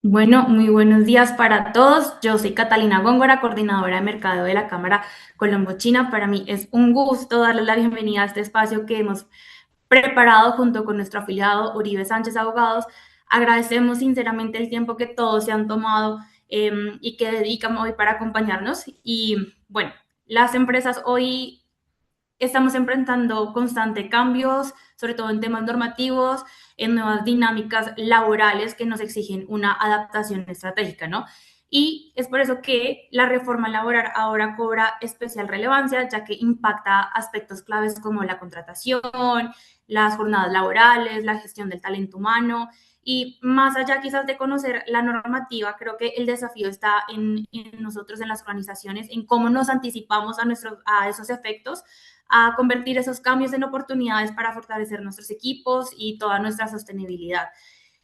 Bueno, muy buenos días para todos. Yo soy Catalina Góngora, coordinadora de mercado de la Cámara Colombo-China. Para mí es un gusto darles la bienvenida a este espacio que hemos preparado junto con nuestro afiliado Uribe Sánchez Abogados. Agradecemos sinceramente el tiempo que todos se han tomado y que dedican hoy para acompañarnos. Y bueno, las empresas hoy estamos enfrentando constantes cambios, sobre todo en temas normativos, en nuevas dinámicas laborales que nos exigen una adaptación estratégica, ¿no? Y es por eso que la reforma laboral ahora cobra especial relevancia, ya que impacta aspectos claves como la contratación, las jornadas laborales, la gestión del talento humano. Y más allá quizás de conocer la normativa, creo que el desafío está en nosotros, en las organizaciones, en cómo nos anticipamos a esos efectos, a convertir esos cambios en oportunidades para fortalecer nuestros equipos y toda nuestra sostenibilidad.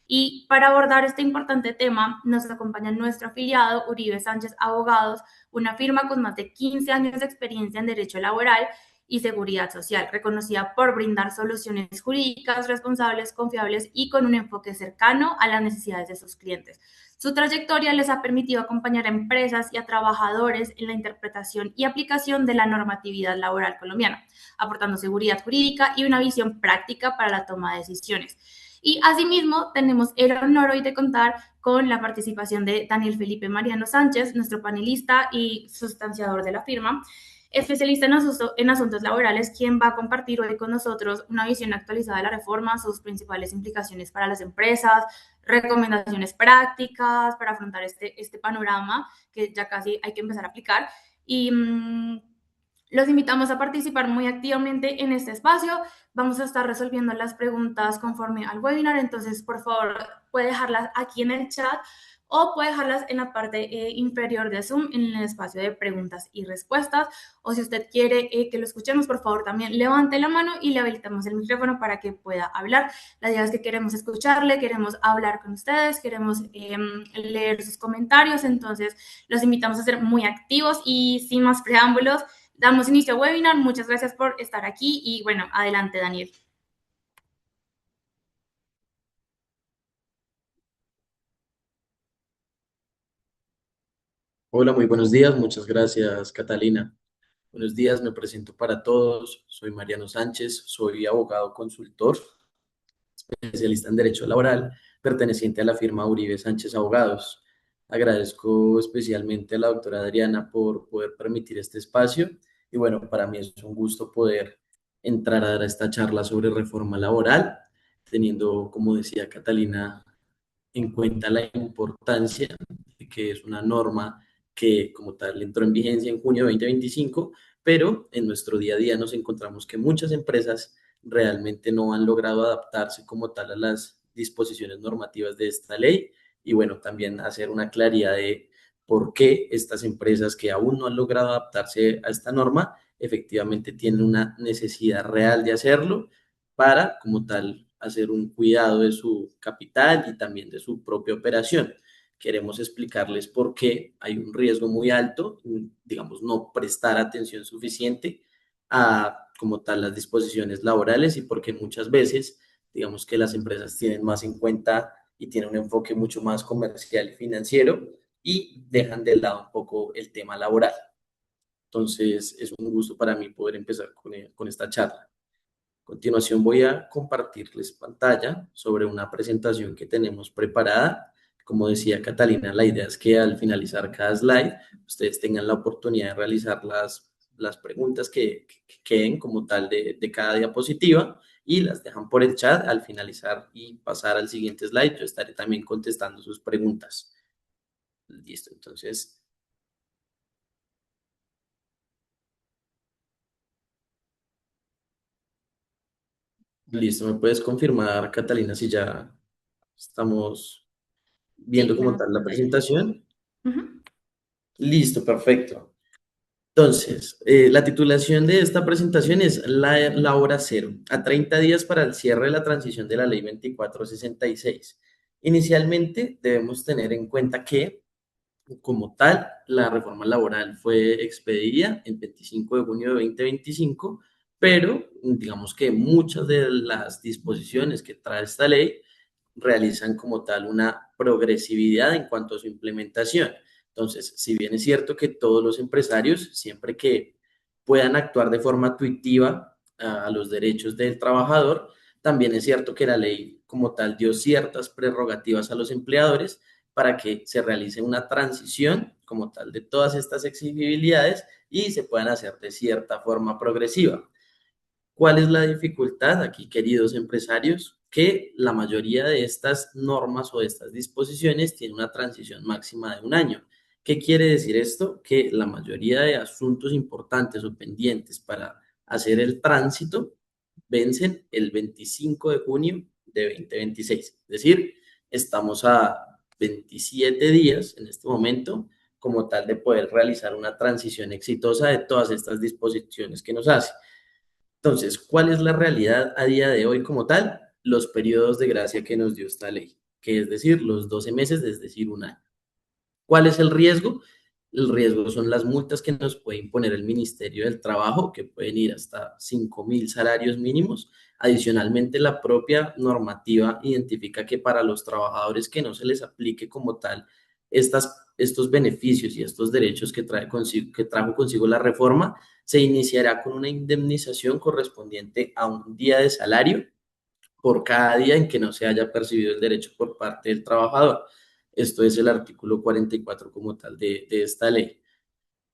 Y para abordar este importante tema, nos acompaña nuestro afiliado Uribe Sánchez Abogados, una firma con más de 15 años de experiencia en derecho laboral y seguridad social, reconocida por brindar soluciones jurídicas responsables, confiables y con un enfoque cercano a las necesidades de sus clientes. Su trayectoria les ha permitido acompañar a empresas y a trabajadores en la interpretación y aplicación de la normatividad laboral colombiana, aportando seguridad jurídica y una visión práctica para la toma de decisiones. Y asimismo, tenemos el honor hoy de contar con la participación de Daniel Felipe Mariano Sánchez, nuestro panelista y sustanciador de la firma, especialista en asuntos laborales, quien va a compartir hoy con nosotros una visión actualizada de la reforma, sus principales implicaciones para las empresas, recomendaciones prácticas para afrontar este panorama que ya casi hay que empezar a aplicar. Y los invitamos a participar muy activamente en este espacio. Vamos a estar resolviendo las preguntas conforme al webinar, entonces por favor puede dejarlas aquí en el chat o puede dejarlas en la parte inferior de Zoom en el espacio de preguntas y respuestas. O si usted quiere que lo escuchemos, por favor también levante la mano y le habilitamos el micrófono para que pueda hablar. La idea es que queremos escucharle, queremos hablar con ustedes, queremos leer sus comentarios, entonces los invitamos a ser muy activos y sin más preámbulos, damos inicio al webinar. Muchas gracias por estar aquí y bueno, adelante Daniel. Hola, muy buenos días. Muchas gracias, Catalina. Buenos días, me presento para todos. Soy Mariano Sánchez, soy abogado consultor, especialista en Derecho Laboral, perteneciente a la firma Uribe Sánchez Abogados. Agradezco especialmente a la doctora Adriana por poder permitir este espacio y bueno, para mí es un gusto poder entrar a dar esta charla sobre reforma laboral, teniendo, como decía Catalina, en cuenta la importancia de que es una norma que como tal entró en vigencia en junio de 2025, pero en nuestro día a día nos encontramos que muchas empresas realmente no han logrado adaptarse como tal a las disposiciones normativas de esta ley y bueno, también hacer una claridad de por qué estas empresas que aún no han logrado adaptarse a esta norma efectivamente tienen una necesidad real de hacerlo para, como tal, hacer un cuidado de su capital y también de su propia operación. Queremos explicarles por qué hay un riesgo muy alto, digamos, no prestar atención suficiente a, como tal, las disposiciones laborales y porque muchas veces, digamos que las empresas tienen más en cuenta y tienen un enfoque mucho más comercial y financiero y dejan de lado un poco el tema laboral. Entonces, es un gusto para mí poder empezar con esta charla. A continuación voy a compartirles pantalla sobre una presentación que tenemos preparada. Como decía Catalina, la idea es que al finalizar cada slide ustedes tengan la oportunidad de realizar las preguntas que queden como tal de cada diapositiva y las dejan por el chat al finalizar y pasar al siguiente slide. Yo estaré también contestando sus preguntas. Listo, entonces, listo, ¿me puedes confirmar, Catalina, si ya estamos Sí, viendo como tenemos tal la pantalla. presentación? Uh-huh. Listo, perfecto. Entonces, la titulación de esta presentación es la hora cero, a 30 días para el cierre de la transición de la ley 2466. Inicialmente, debemos tener en cuenta que, como tal, la reforma laboral fue expedida el 25 de junio de 2025, pero digamos que muchas de las disposiciones que trae esta ley realizan como tal una progresividad en cuanto a su implementación. Entonces, si bien es cierto que todos los empresarios, siempre que puedan actuar de forma intuitiva a los derechos del trabajador, también es cierto que la ley como tal dio ciertas prerrogativas a los empleadores para que se realice una transición como tal de todas estas exigibilidades y se puedan hacer de cierta forma progresiva. ¿Cuál es la dificultad aquí, queridos empresarios? Que la mayoría de estas normas o de estas disposiciones tiene una transición máxima de un año. ¿Qué quiere decir esto? Que la mayoría de asuntos importantes o pendientes para hacer el tránsito vencen el 25 de junio de 2026. Es decir, estamos a 27 días en este momento como tal de poder realizar una transición exitosa de todas estas disposiciones que nos hace. Entonces, ¿cuál es la realidad a día de hoy como tal? Los periodos de gracia que nos dio esta ley, que es decir, los 12 meses, es decir, un año. ¿Cuál es el riesgo? El riesgo son las multas que nos puede imponer el Ministerio del Trabajo, que pueden ir hasta 5.000 salarios mínimos. Adicionalmente, la propia normativa identifica que para los trabajadores que no se les aplique como tal estos beneficios y estos derechos que trajo consigo la reforma, se iniciará con una indemnización correspondiente a un día de salario por cada día en que no se haya percibido el derecho por parte del trabajador. Esto es el artículo 44 como tal de esta ley.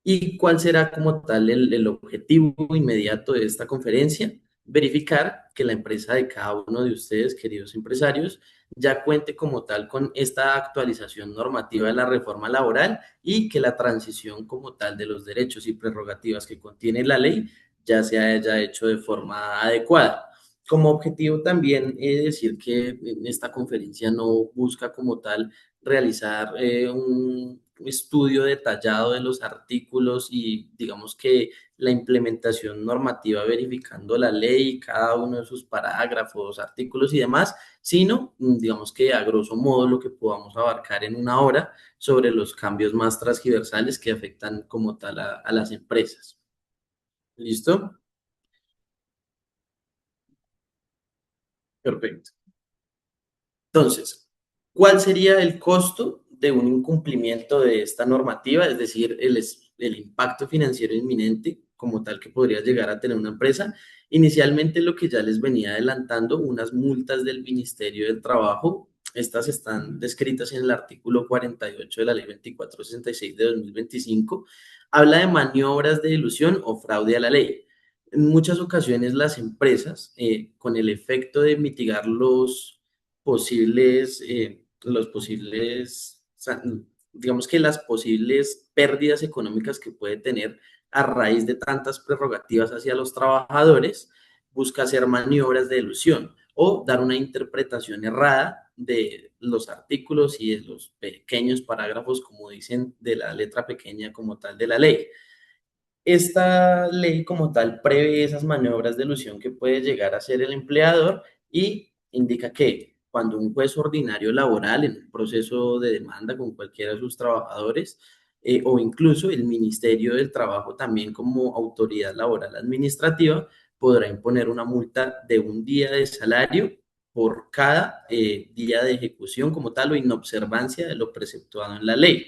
¿Y cuál será como tal el objetivo inmediato de esta conferencia? Verificar que la empresa de cada uno de ustedes, queridos empresarios, ya cuente como tal con esta actualización normativa de la reforma laboral y que la transición como tal de los derechos y prerrogativas que contiene la ley ya se haya hecho de forma adecuada. Como objetivo también he de decir que en esta conferencia no busca como tal realizar un estudio detallado de los artículos y digamos que la implementación normativa verificando la ley, cada uno de sus parágrafos, artículos y demás, sino digamos que a grosso modo lo que podamos abarcar en una hora sobre los cambios más transversales que afectan como tal a las empresas. ¿Listo? Perfecto. Entonces, ¿cuál sería el costo de un incumplimiento de esta normativa? Es decir, el impacto financiero inminente como tal que podría llegar a tener una empresa. Inicialmente, lo que ya les venía adelantando, unas multas del Ministerio del Trabajo. Estas están descritas en el artículo 48 de la Ley 2466 de 2025. Habla de maniobras de ilusión o fraude a la ley. En muchas ocasiones las empresas, con el efecto de mitigar o sea, digamos que las posibles pérdidas económicas que puede tener a raíz de tantas prerrogativas hacia los trabajadores, busca hacer maniobras de ilusión o dar una interpretación errada de los artículos y de los pequeños parágrafos, como dicen, de la letra pequeña como tal de la ley. Esta ley como tal prevé esas maniobras de ilusión que puede llegar a hacer el empleador y indica que cuando un juez ordinario laboral en un proceso de demanda con cualquiera de sus trabajadores o incluso el Ministerio del Trabajo también como autoridad laboral administrativa podrá imponer una multa de un día de salario por cada día de ejecución como tal o inobservancia de lo preceptuado en la ley.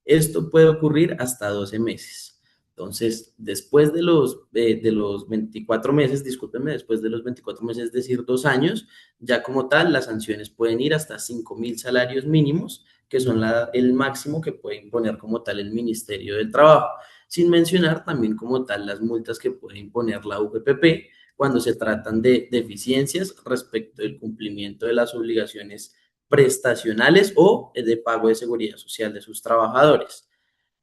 Esto puede ocurrir hasta 12 meses. Entonces, después de los 24 meses, discúlpenme, después de los 24 meses, es decir, 2 años, ya como tal, las sanciones pueden ir hasta 5.000 salarios mínimos, que son el máximo que puede imponer como tal el Ministerio del Trabajo, sin mencionar también como tal las multas que puede imponer la UGPP cuando se tratan de deficiencias respecto del cumplimiento de las obligaciones prestacionales o de pago de seguridad social de sus trabajadores.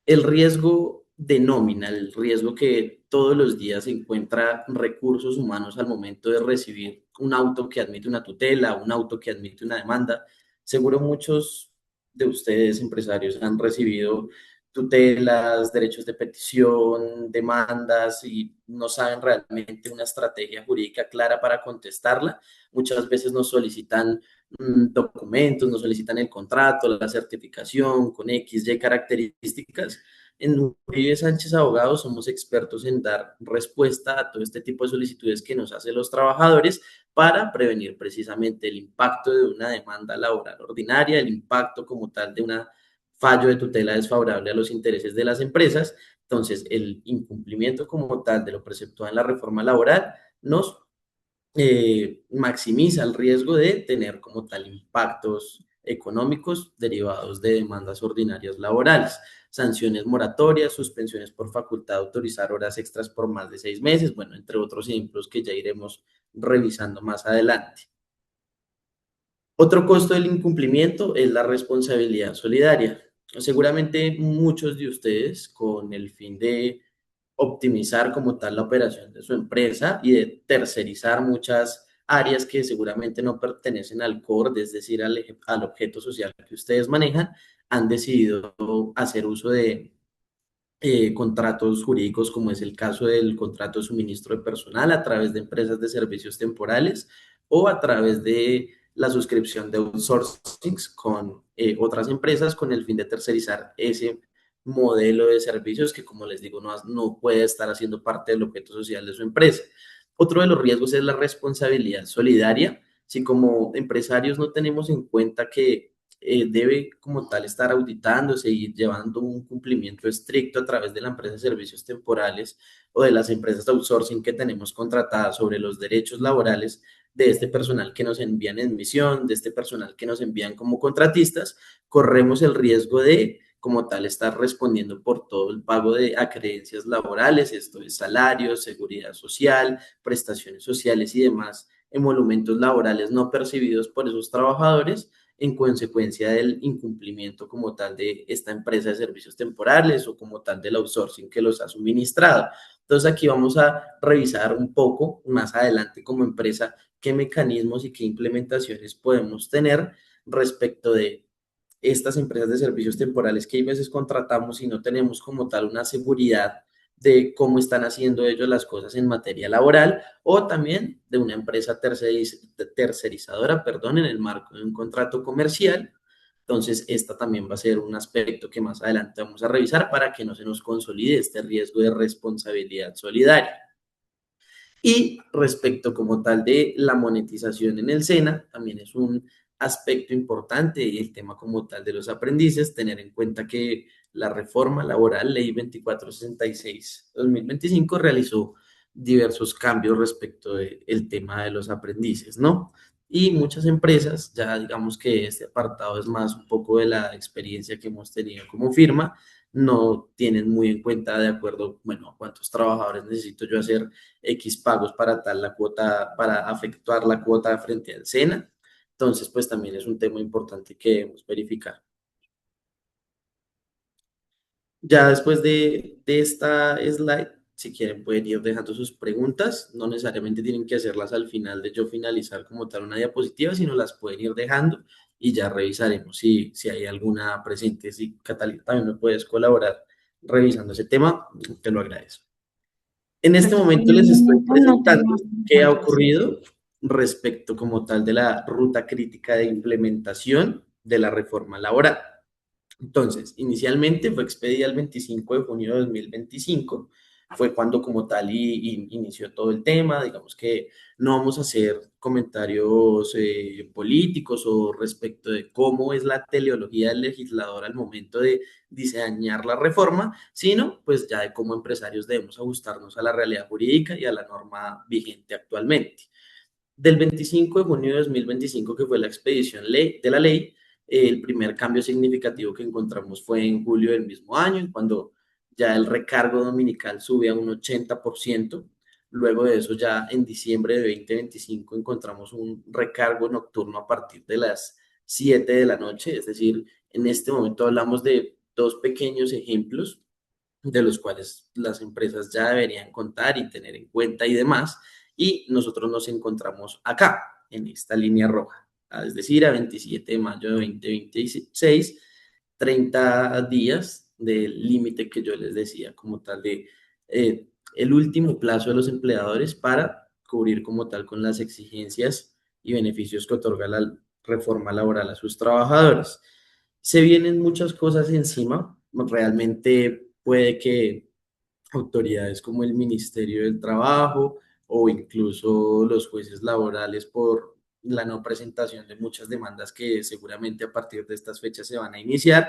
El riesgo de nómina, el riesgo que todos los días se encuentra recursos humanos al momento de recibir un auto que admite una tutela, un auto que admite una demanda. Seguro muchos de ustedes, empresarios, han recibido tutelas, derechos de petición, demandas y no saben realmente una estrategia jurídica clara para contestarla. Muchas veces nos solicitan documentos, nos solicitan el contrato, la certificación con X, Y características, En Uribe Sánchez Abogados somos expertos en dar respuesta a todo este tipo de solicitudes que nos hacen los trabajadores para prevenir precisamente el impacto de una demanda laboral ordinaria, el impacto como tal de un fallo de tutela desfavorable a los intereses de las empresas. Entonces, el incumplimiento como tal de lo preceptuado en la reforma laboral nos maximiza el riesgo de tener como tal impactos económicos derivados de demandas ordinarias laborales, sanciones moratorias, suspensiones por facultad de autorizar horas extras por más de 6 meses, bueno, entre otros ejemplos que ya iremos revisando más adelante. Otro costo del incumplimiento es la responsabilidad solidaria. Seguramente muchos de ustedes, con el fin de optimizar como tal la operación de su empresa y de tercerizar muchas áreas que seguramente no pertenecen al core, es decir, al objeto social que ustedes manejan, han decidido hacer uso de contratos jurídicos, como es el caso del contrato de suministro de personal a través de empresas de servicios temporales o a través de la suscripción de outsourcing con otras empresas con el fin de tercerizar ese modelo de servicios que, como les digo, no puede estar haciendo parte del objeto social de su empresa. Otro de los riesgos es la responsabilidad solidaria. Si como empresarios no tenemos en cuenta que debe como tal estar auditándose y llevando un cumplimiento estricto a través de la empresa de servicios temporales o de las empresas de outsourcing que tenemos contratadas sobre los derechos laborales de este personal que nos envían en misión, de este personal que nos envían como contratistas, corremos el riesgo de como tal estar respondiendo por todo el pago de acreencias laborales, esto es salarios, seguridad social, prestaciones sociales y demás emolumentos laborales no percibidos por esos trabajadores en consecuencia del incumplimiento como tal de esta empresa de servicios temporales o como tal del outsourcing que los ha suministrado. Entonces aquí vamos a revisar un poco más adelante como empresa qué mecanismos y qué implementaciones podemos tener respecto de estas empresas de servicios temporales que a veces contratamos y no tenemos como tal una seguridad de cómo están haciendo ellos las cosas en materia laboral o también de una empresa tercerizadora, perdón, en el marco de un contrato comercial. Entonces, esta también va a ser un aspecto que más adelante vamos a revisar para que no se nos consolide este riesgo de responsabilidad solidaria. Y respecto como tal de la monetización en el SENA, también es un aspecto importante y el tema como tal de los aprendices, tener en cuenta que la reforma laboral, ley 2466-2025, realizó diversos cambios respecto del tema de los aprendices, ¿no? Y muchas empresas, ya digamos que este apartado es más un poco de la experiencia que hemos tenido como firma, no tienen muy en cuenta de acuerdo, bueno, cuántos trabajadores necesito yo hacer X pagos para tal la cuota, para efectuar la cuota frente al SENA. Entonces, pues también es un tema importante que debemos verificar. Ya después de esta slide, si quieren pueden ir dejando sus preguntas, no necesariamente tienen que hacerlas al final de yo finalizar como tal una diapositiva, sino las pueden ir dejando y ya revisaremos si hay alguna presente. Si Catalina también me puedes colaborar revisando ese tema, te lo agradezco. En este Pues en momento el les estoy momento no presentando tengo qué ha preguntas. ocurrido respecto como tal de la ruta crítica de implementación de la reforma laboral. Entonces, inicialmente fue expedida el 25 de junio de 2025, fue cuando como tal inició todo el tema, digamos que no vamos a hacer comentarios políticos o respecto de cómo es la teleología del legislador al momento de diseñar la reforma, sino pues ya de cómo empresarios debemos ajustarnos a la realidad jurídica y a la norma vigente actualmente. Del 25 de junio de 2025, que fue la expedición de la ley, el primer cambio significativo que encontramos fue en julio del mismo año, cuando ya el recargo dominical sube a un 80%. Luego de eso, ya en diciembre de 2025 encontramos un recargo nocturno a partir de las 7 de la noche. Es decir, en este momento hablamos de dos pequeños ejemplos de los cuales las empresas ya deberían contar y tener en cuenta y demás, y nosotros nos encontramos acá, en esta línea roja, es decir, a 27 de mayo de 2026, 30 días del límite que yo les decía, como tal de el último plazo de los empleadores para cubrir como tal con las exigencias y beneficios que otorga la reforma laboral a sus trabajadores. Se vienen muchas cosas encima, realmente puede que autoridades como el Ministerio del Trabajo o incluso los jueces laborales por la no presentación de muchas demandas que seguramente a partir de estas fechas se van a iniciar,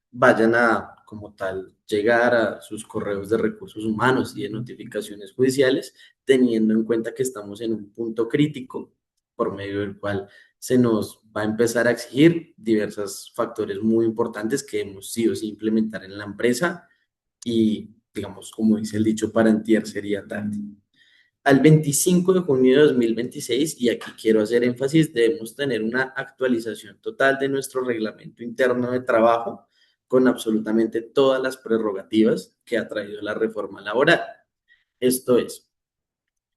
vayan a, como tal, llegar a sus correos de recursos humanos y de notificaciones judiciales, teniendo en cuenta que estamos en un punto crítico por medio del cual se nos va a empezar a exigir diversos factores muy importantes que hemos sí o sí implementar en la empresa y, digamos, como dice el dicho, para antier sería tarde. Al 25 de junio de 2026, y aquí quiero hacer énfasis, debemos tener una actualización total de nuestro reglamento interno de trabajo con absolutamente todas las prerrogativas que ha traído la reforma laboral. Esto es,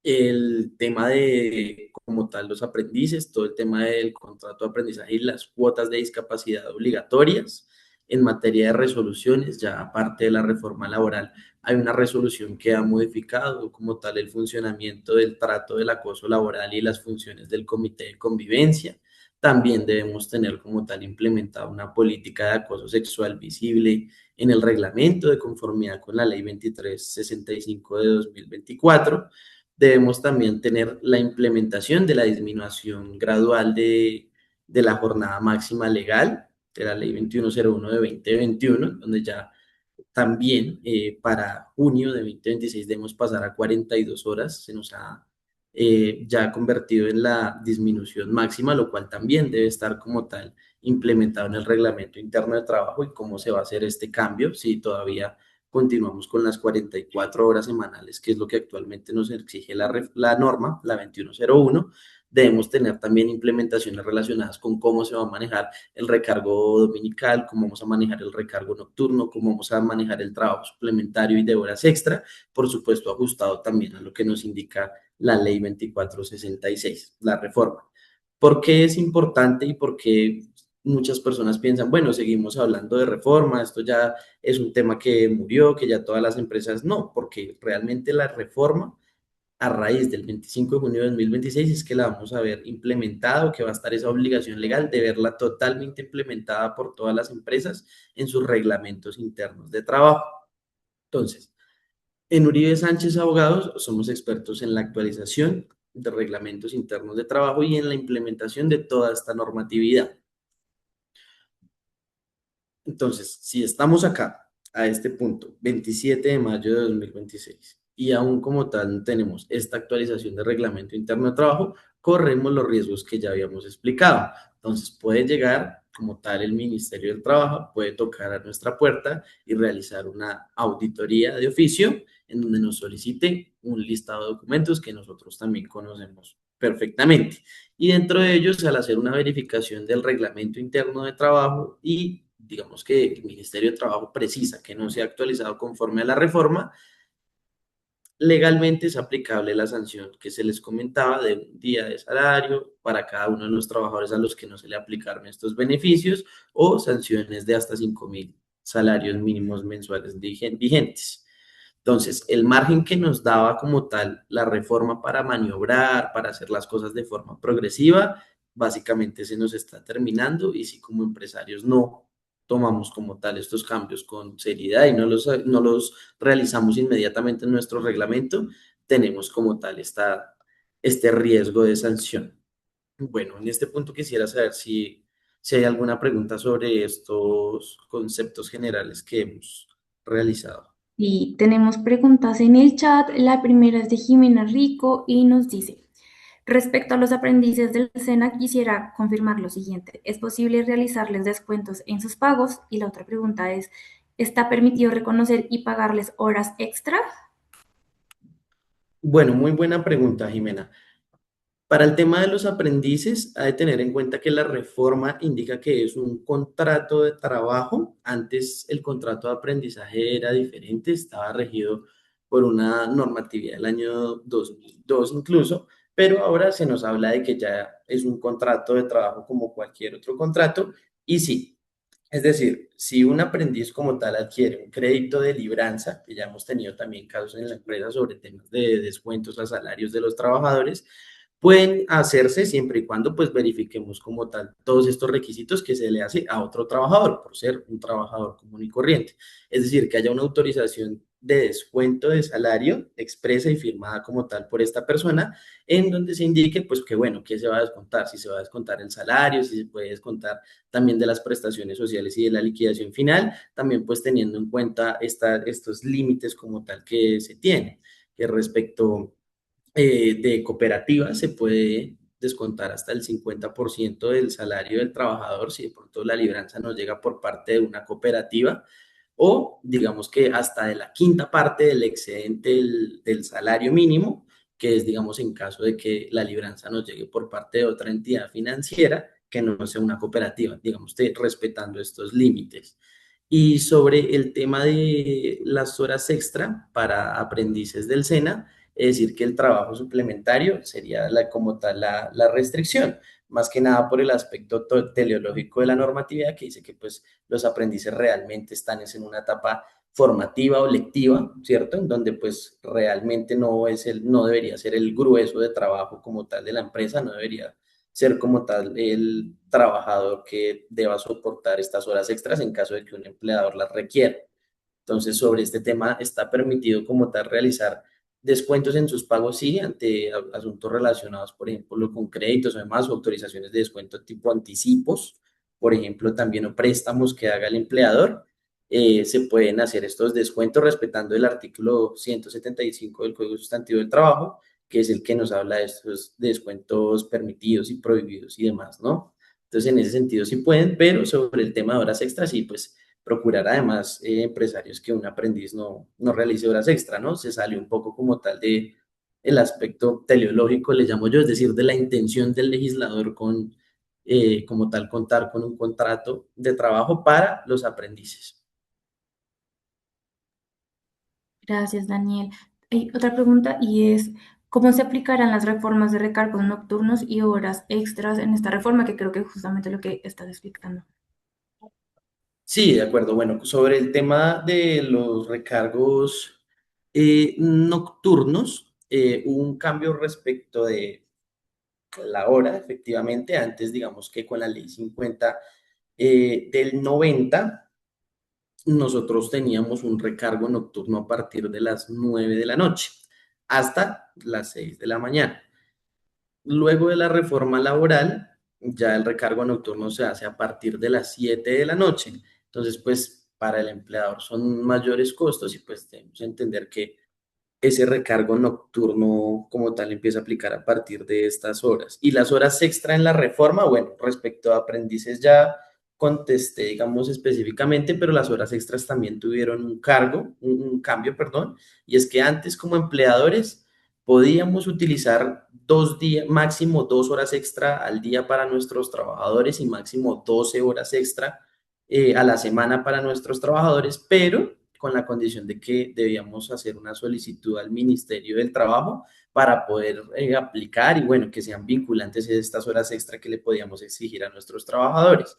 el tema de, como tal, los aprendices, todo el tema del contrato de aprendizaje y las cuotas de discapacidad obligatorias. En materia de resoluciones, ya aparte de la reforma laboral, hay una resolución que ha modificado como tal el funcionamiento del trato del acoso laboral y las funciones del comité de convivencia. También debemos tener como tal implementada una política de acoso sexual visible en el reglamento de conformidad con la ley 2365 de 2024. Debemos también tener la implementación de la disminución gradual de la jornada máxima legal de la ley 2101 de 2021, donde ya también para junio de 2026 debemos pasar a 42 horas, se nos ha ya convertido en la disminución máxima, lo cual también debe estar como tal implementado en el reglamento interno de trabajo y cómo se va a hacer este cambio, si todavía continuamos con las 44 horas semanales, que es lo que actualmente nos exige la norma, la 2101. Debemos tener también implementaciones relacionadas con cómo se va a manejar el recargo dominical, cómo vamos a manejar el recargo nocturno, cómo vamos a manejar el trabajo suplementario y de horas extra, por supuesto ajustado también a lo que nos indica la ley 2466, la reforma. ¿Por qué es importante y por qué muchas personas piensan, bueno, seguimos hablando de reforma, esto ya es un tema que murió, que ya todas las empresas no, porque realmente la reforma a raíz del 25 de junio de 2026 es que la vamos a ver implementada, que va a estar esa obligación legal de verla totalmente implementada por todas las empresas en sus reglamentos internos de trabajo. Entonces, en Uribe Sánchez Abogados somos expertos en la actualización de reglamentos internos de trabajo y en la implementación de toda esta normatividad. Entonces, si estamos acá, a este punto, 27 de mayo de 2026, y aún como tal tenemos esta actualización de reglamento interno de trabajo, corremos los riesgos que ya habíamos explicado. Entonces, puede llegar como tal el Ministerio del Trabajo, puede tocar a nuestra puerta y realizar una auditoría de oficio en donde nos solicite un listado de documentos que nosotros también conocemos perfectamente. Y dentro de ellos, al hacer una verificación del reglamento interno de trabajo y digamos que el Ministerio de Trabajo precisa que no se ha actualizado conforme a la reforma, legalmente es aplicable la sanción que se les comentaba de un día de salario para cada uno de los trabajadores a los que no se le aplicaron estos beneficios o sanciones de hasta 5.000 salarios mínimos mensuales vigentes. Entonces, el margen que nos daba como tal la reforma para maniobrar, para hacer las cosas de forma progresiva, básicamente se nos está terminando y si como empresarios no tomamos como tal estos cambios con seriedad y no los realizamos inmediatamente en nuestro reglamento, tenemos como tal este riesgo de sanción. Bueno, en este punto quisiera saber si hay alguna pregunta sobre estos conceptos generales que hemos realizado. Y tenemos preguntas en el chat. La primera es de Jimena Rico y nos dice, respecto a los aprendices del SENA, quisiera confirmar lo siguiente. ¿Es posible realizarles descuentos en sus pagos? Y la otra pregunta es, ¿está permitido reconocer y pagarles horas extra? Bueno, muy buena pregunta, Jimena. Para el tema de los aprendices, hay de tener en cuenta que la reforma indica que es un contrato de trabajo. Antes el contrato de aprendizaje era diferente, estaba regido por una normatividad del año 2002 incluso, pero ahora se nos habla de que ya es un contrato de trabajo como cualquier otro contrato. Y sí, es decir, si un aprendiz como tal adquiere un crédito de libranza, que ya hemos tenido también casos en la empresa sobre temas de descuentos a salarios de los trabajadores, pueden hacerse siempre y cuando pues verifiquemos como tal todos estos requisitos que se le hace a otro trabajador por ser un trabajador común y corriente. Es decir, que haya una autorización de descuento de salario expresa y firmada como tal por esta persona, en donde se indique pues que bueno, qué se va a descontar, si se va a descontar el salario, si se puede descontar también de las prestaciones sociales y de la liquidación final, también pues teniendo en cuenta estos límites como tal que se tiene, que respecto de cooperativa se puede descontar hasta el 50% del salario del trabajador si de pronto la libranza nos llega por parte de una cooperativa o digamos que hasta de la quinta parte del excedente del salario mínimo, que es digamos en caso de que la libranza nos llegue por parte de otra entidad financiera que no sea una cooperativa, digamos, respetando estos límites. Y sobre el tema de las horas extra para aprendices del SENA, es decir, que el trabajo suplementario sería como tal la restricción, más que nada por el aspecto teleológico de la normatividad que dice que pues los aprendices realmente están es en una etapa formativa o lectiva, ¿cierto? En donde pues realmente no debería ser el grueso de trabajo como tal de la empresa, no debería ser como tal el trabajador que deba soportar estas horas extras en caso de que un empleador las requiera. Entonces, sobre este tema está permitido como tal realizar descuentos en sus pagos, sí, ante asuntos relacionados, por ejemplo, con créditos o demás, o autorizaciones de descuento tipo anticipos, por ejemplo, también o préstamos que haga el empleador. Se pueden hacer estos descuentos respetando el artículo 175 del Código Sustantivo del Trabajo, que es el que nos habla de estos descuentos permitidos y prohibidos y demás, ¿no? Entonces, en ese sentido sí pueden, pero sobre el tema de horas extras, sí, pues procurar además empresarios que un aprendiz no realice horas extra, ¿no? Se sale un poco como tal de el aspecto teleológico, le llamo yo, es decir, de la intención del legislador con, como tal, contar con un contrato de trabajo para los aprendices. Gracias, Daniel. Hay otra pregunta y es, ¿cómo se aplicarán las reformas de recargos nocturnos y horas extras en esta reforma? Que creo que es justamente lo que estás explicando. Sí, de acuerdo. Bueno, sobre el tema de los recargos nocturnos, hubo un cambio respecto de la hora, efectivamente, antes digamos que con la ley 50 del 90 nosotros teníamos un recargo nocturno a partir de las 9 de la noche hasta las 6 de la mañana. Luego de la reforma laboral, ya el recargo nocturno se hace a partir de las 7 de la noche. Entonces, pues para el empleador son mayores costos y pues tenemos que entender que ese recargo nocturno como tal empieza a aplicar a partir de estas horas. Y las horas extra en la reforma, bueno, respecto a aprendices ya contesté, digamos específicamente, pero las horas extras también tuvieron un cambio, perdón, y es que antes como empleadores podíamos utilizar 2 días, máximo 2 horas extra al día para nuestros trabajadores y máximo 12 horas extra a la semana para nuestros trabajadores, pero con la condición de que debíamos hacer una solicitud al Ministerio del Trabajo para poder aplicar y bueno, que sean vinculantes estas horas extra que le podíamos exigir a nuestros trabajadores.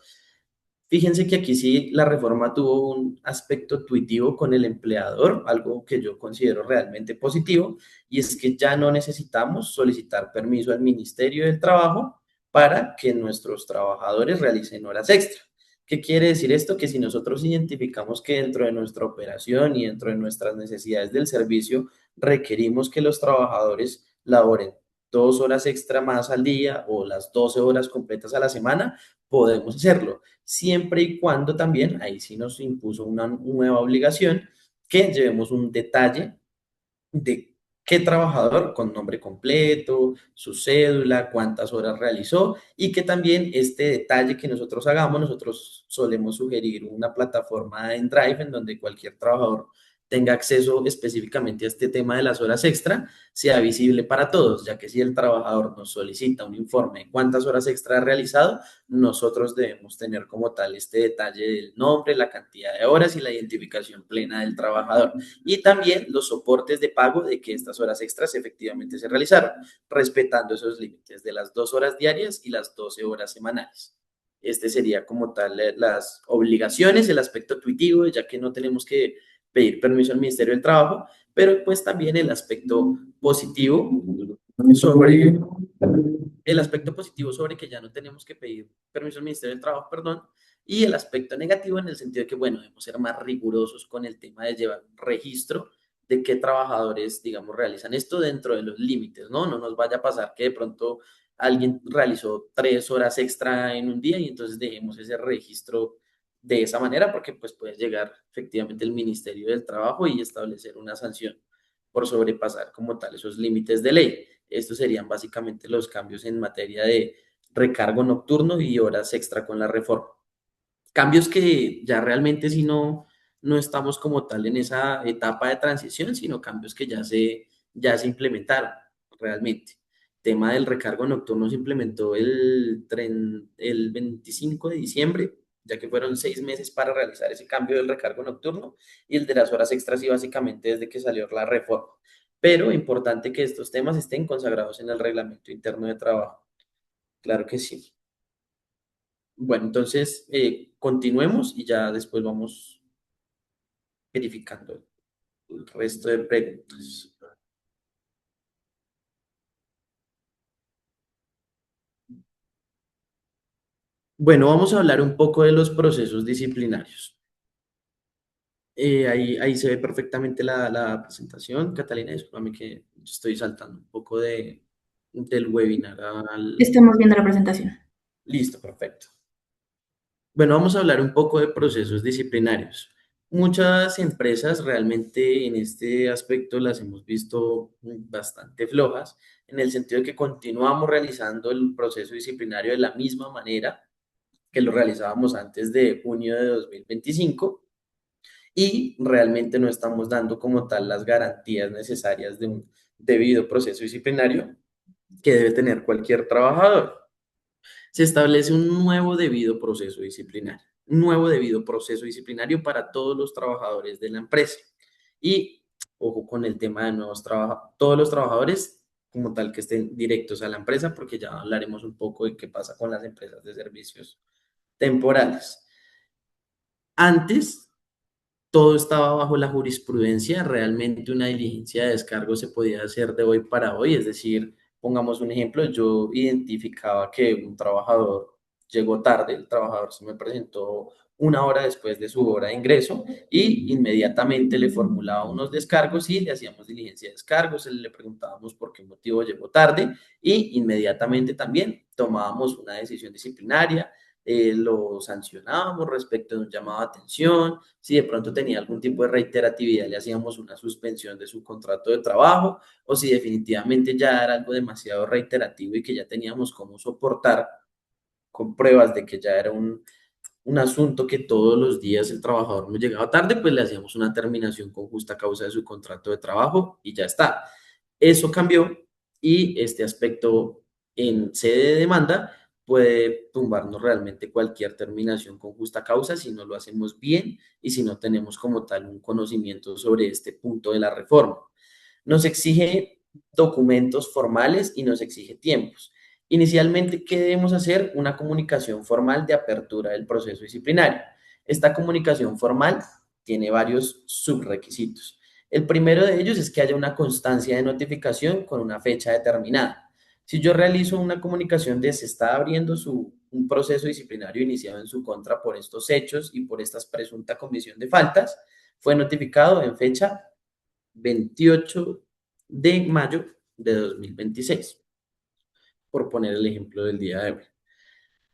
Fíjense que aquí sí la reforma tuvo un aspecto tuitivo con el empleador, algo que yo considero realmente positivo, y es que ya no necesitamos solicitar permiso al Ministerio del Trabajo para que nuestros trabajadores realicen horas extra. ¿Qué quiere decir esto? Que si nosotros identificamos que dentro de nuestra operación y dentro de nuestras necesidades del servicio requerimos que los trabajadores laboren 2 horas extra más al día o las 12 horas completas a la semana, podemos hacerlo siempre y cuando también, ahí sí nos impuso una nueva obligación, que llevemos un detalle de qué trabajador con nombre completo, su cédula, cuántas horas realizó y que también este detalle que nosotros hagamos, nosotros solemos sugerir una plataforma en Drive en donde cualquier trabajador tenga acceso específicamente a este tema de las horas extra, sea visible para todos, ya que si el trabajador nos solicita un informe de cuántas horas extra ha realizado, nosotros debemos tener como tal este detalle del nombre, la cantidad de horas y la identificación plena del trabajador y también los soportes de pago de que estas horas extras efectivamente se realizaron, respetando esos límites de las 2 horas diarias y las 12 horas semanales. Este sería como tal las obligaciones, el aspecto tuitivo, ya que no tenemos que pedir permiso al Ministerio del Trabajo, pero pues también el aspecto positivo sobre el aspecto positivo sobre que ya no tenemos que pedir permiso al Ministerio del Trabajo, perdón, y el aspecto negativo en el sentido de que, bueno, debemos ser más rigurosos con el tema de llevar un registro de qué trabajadores, digamos, realizan esto dentro de los límites, ¿no? No nos vaya a pasar que de pronto alguien realizó 3 horas extra en un día y entonces dejemos ese registro de esa manera porque pues puede llegar efectivamente el Ministerio del Trabajo y establecer una sanción por sobrepasar como tal esos límites de ley. Estos serían básicamente los cambios en materia de recargo nocturno y horas extra con la reforma. Cambios que ya realmente si no estamos como tal en esa etapa de transición, sino cambios que ya se implementaron realmente. El tema del recargo nocturno se implementó el 25 de diciembre, ya que fueron 6 meses para realizar ese cambio del recargo nocturno y el de las horas extras sí básicamente desde que salió la reforma. Pero importante que estos temas estén consagrados en el reglamento interno de trabajo. Claro que sí. Bueno, entonces continuemos y ya después vamos verificando el resto de preguntas. Bueno, vamos a hablar un poco de los procesos disciplinarios. Ahí se ve perfectamente la presentación. Catalina, discúlpame que estoy saltando un poco del webinar al... Estamos viendo la presentación. Listo, perfecto. Bueno, vamos a hablar un poco de procesos disciplinarios. Muchas empresas realmente en este aspecto las hemos visto bastante flojas, en el sentido de que continuamos realizando el proceso disciplinario de la misma manera que lo realizábamos antes de junio de 2025 y realmente no estamos dando como tal las garantías necesarias de un debido proceso disciplinario que debe tener cualquier trabajador. Se establece un nuevo debido proceso disciplinario, un nuevo debido proceso disciplinario para todos los trabajadores de la empresa. Y ojo con el tema de nuevos trabajadores, todos los trabajadores como tal que estén directos a la empresa, porque ya hablaremos un poco de qué pasa con las empresas de servicios temporales. Antes, todo estaba bajo la jurisprudencia, realmente una diligencia de descargo se podía hacer de hoy para hoy, es decir, pongamos un ejemplo, yo identificaba que un trabajador llegó tarde, el trabajador se me presentó 1 hora después de su hora de ingreso y inmediatamente le formulaba unos descargos y le hacíamos diligencia de descargos, le preguntábamos por qué motivo llegó tarde y inmediatamente también tomábamos una decisión disciplinaria, lo sancionábamos respecto de un llamado de atención, si de pronto tenía algún tipo de reiteratividad, le hacíamos una suspensión de su contrato de trabajo, o si definitivamente ya era algo demasiado reiterativo y que ya teníamos cómo soportar con pruebas de que ya era un asunto que todos los días el trabajador no llegaba tarde, pues le hacíamos una terminación con justa causa de su contrato de trabajo y ya está. Eso cambió y este aspecto en sede de demanda puede tumbarnos realmente cualquier terminación con justa causa si no lo hacemos bien y si no tenemos como tal un conocimiento sobre este punto de la reforma. Nos exige documentos formales y nos exige tiempos. Inicialmente, ¿qué debemos hacer? Una comunicación formal de apertura del proceso disciplinario. Esta comunicación formal tiene varios subrequisitos. El primero de ellos es que haya una constancia de notificación con una fecha determinada. Si yo realizo una comunicación de se está abriendo un proceso disciplinario iniciado en su contra por estos hechos y por esta presunta comisión de faltas, fue notificado en fecha 28 de mayo de 2026, por poner el ejemplo del día de hoy.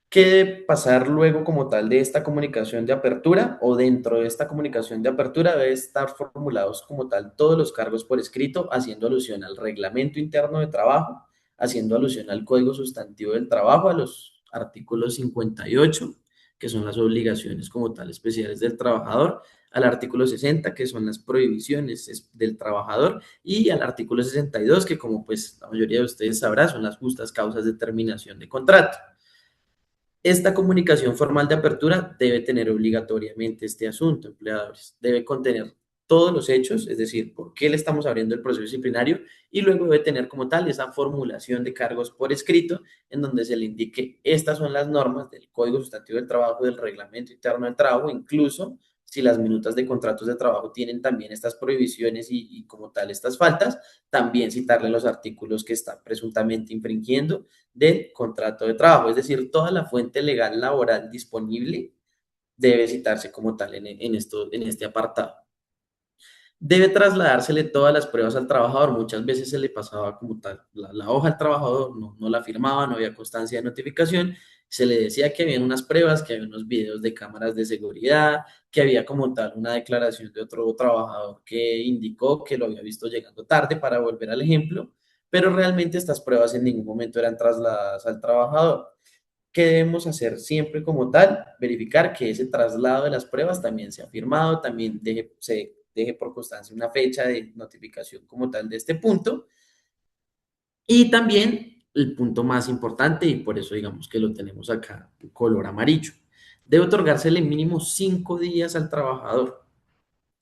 ¿Qué debe pasar luego como tal de esta comunicación de apertura o dentro de esta comunicación de apertura debe estar formulados como tal todos los cargos por escrito haciendo alusión al reglamento interno de trabajo, haciendo alusión al código sustantivo del trabajo, a los artículos 58, que son las obligaciones como tal especiales del trabajador, al artículo 60, que son las prohibiciones del trabajador, y al artículo 62, que como pues la mayoría de ustedes sabrá, son las justas causas de terminación de contrato. Esta comunicación formal de apertura debe tener obligatoriamente este asunto, empleadores. Debe contener todos los hechos, es decir, por qué le estamos abriendo el proceso disciplinario y luego debe tener como tal esa formulación de cargos por escrito en donde se le indique estas son las normas del Código Sustantivo del Trabajo, del Reglamento Interno del Trabajo, incluso si las minutas de contratos de trabajo tienen también estas prohibiciones y como tal estas faltas, también citarle los artículos que están presuntamente infringiendo del contrato de trabajo. Es decir, toda la fuente legal laboral disponible debe citarse como tal en este apartado. Debe trasladársele todas las pruebas al trabajador. Muchas veces se le pasaba como tal la hoja al trabajador, no la firmaba, no había constancia de notificación. Se le decía que había unas pruebas, que había unos videos de cámaras de seguridad, que había como tal una declaración de otro trabajador que indicó que lo había visto llegando tarde para volver al ejemplo, pero realmente estas pruebas en ningún momento eran trasladadas al trabajador. ¿Qué debemos hacer siempre como tal? Verificar que ese traslado de las pruebas también se ha firmado, también se deje por constancia una fecha de notificación como tal de este punto. Y también el punto más importante, y por eso digamos que lo tenemos acá, color amarillo. Debe otorgársele mínimo 5 días al trabajador.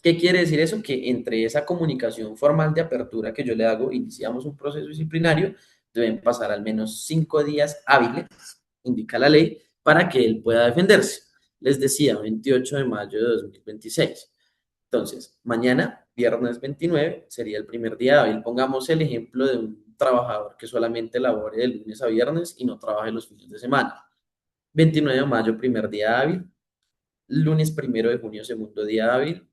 ¿Qué quiere decir eso? Que entre esa comunicación formal de apertura que yo le hago, iniciamos un proceso disciplinario, deben pasar al menos 5 días hábiles, indica la ley, para que él pueda defenderse. Les decía, 28 de mayo de 2026. Entonces, mañana, viernes 29, sería el primer día hábil. Pongamos el ejemplo de un trabajador que solamente labore de lunes a viernes y no trabaje los fines de semana. 29 de mayo, primer día hábil. Lunes 1 de junio, segundo día hábil.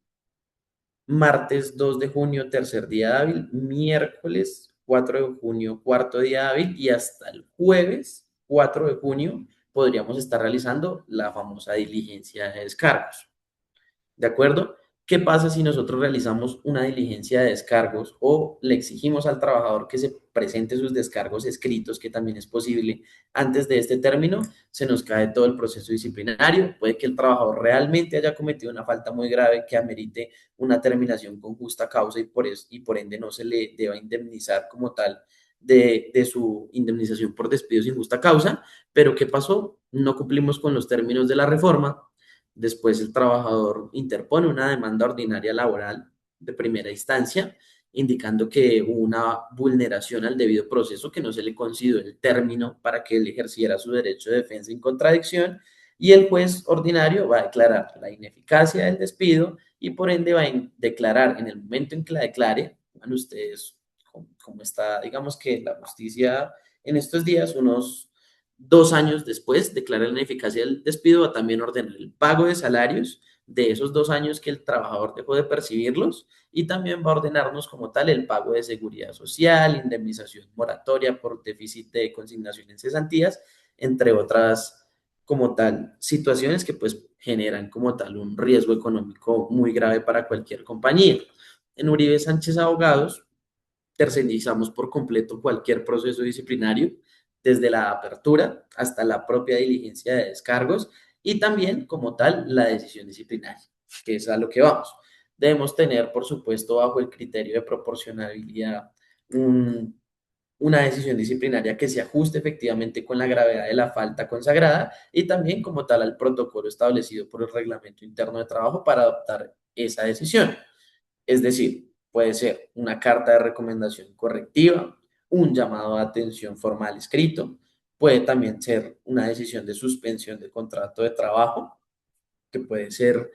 Martes 2 de junio, tercer día hábil. Miércoles 4 de junio, cuarto día hábil. Y hasta el jueves 4 de junio podríamos estar realizando la famosa diligencia de descargos. ¿De acuerdo? ¿Qué pasa si nosotros realizamos una diligencia de descargos o le exigimos al trabajador que se presente sus descargos escritos, que también es posible antes de este término? Se nos cae todo el proceso disciplinario. Puede que el trabajador realmente haya cometido una falta muy grave que amerite una terminación con justa causa y por ende no se le deba indemnizar como tal de su indemnización por despido sin justa causa. Pero ¿qué pasó? No cumplimos con los términos de la reforma. Después el trabajador interpone una demanda ordinaria laboral de primera instancia, indicando que hubo una vulneración al debido proceso, que no se le concedió el término para que él ejerciera su derecho de defensa en contradicción, y el juez ordinario va a declarar la ineficacia del despido y por ende va a declarar en el momento en que la declare, van ustedes cómo está, digamos que la justicia en estos días, unos 2 años después, declara la ineficacia del despido, va a también ordenar el pago de salarios de esos 2 años que el trabajador dejó de percibirlos y también va a ordenarnos como tal el pago de seguridad social, indemnización moratoria por déficit de consignación en cesantías, entre otras como tal situaciones que pues generan como tal un riesgo económico muy grave para cualquier compañía. En Uribe Sánchez Abogados tercerizamos por completo cualquier proceso disciplinario, desde la apertura hasta la propia diligencia de descargos y también como tal la decisión disciplinaria, que es a lo que vamos. Debemos tener, por supuesto, bajo el criterio de proporcionalidad, un, una decisión disciplinaria que se ajuste efectivamente con la gravedad de la falta consagrada y también como tal al protocolo establecido por el reglamento interno de trabajo para adoptar esa decisión. Es decir, puede ser una carta de recomendación correctiva, un llamado de atención formal escrito, puede también ser una decisión de suspensión de contrato de trabajo, que puede ser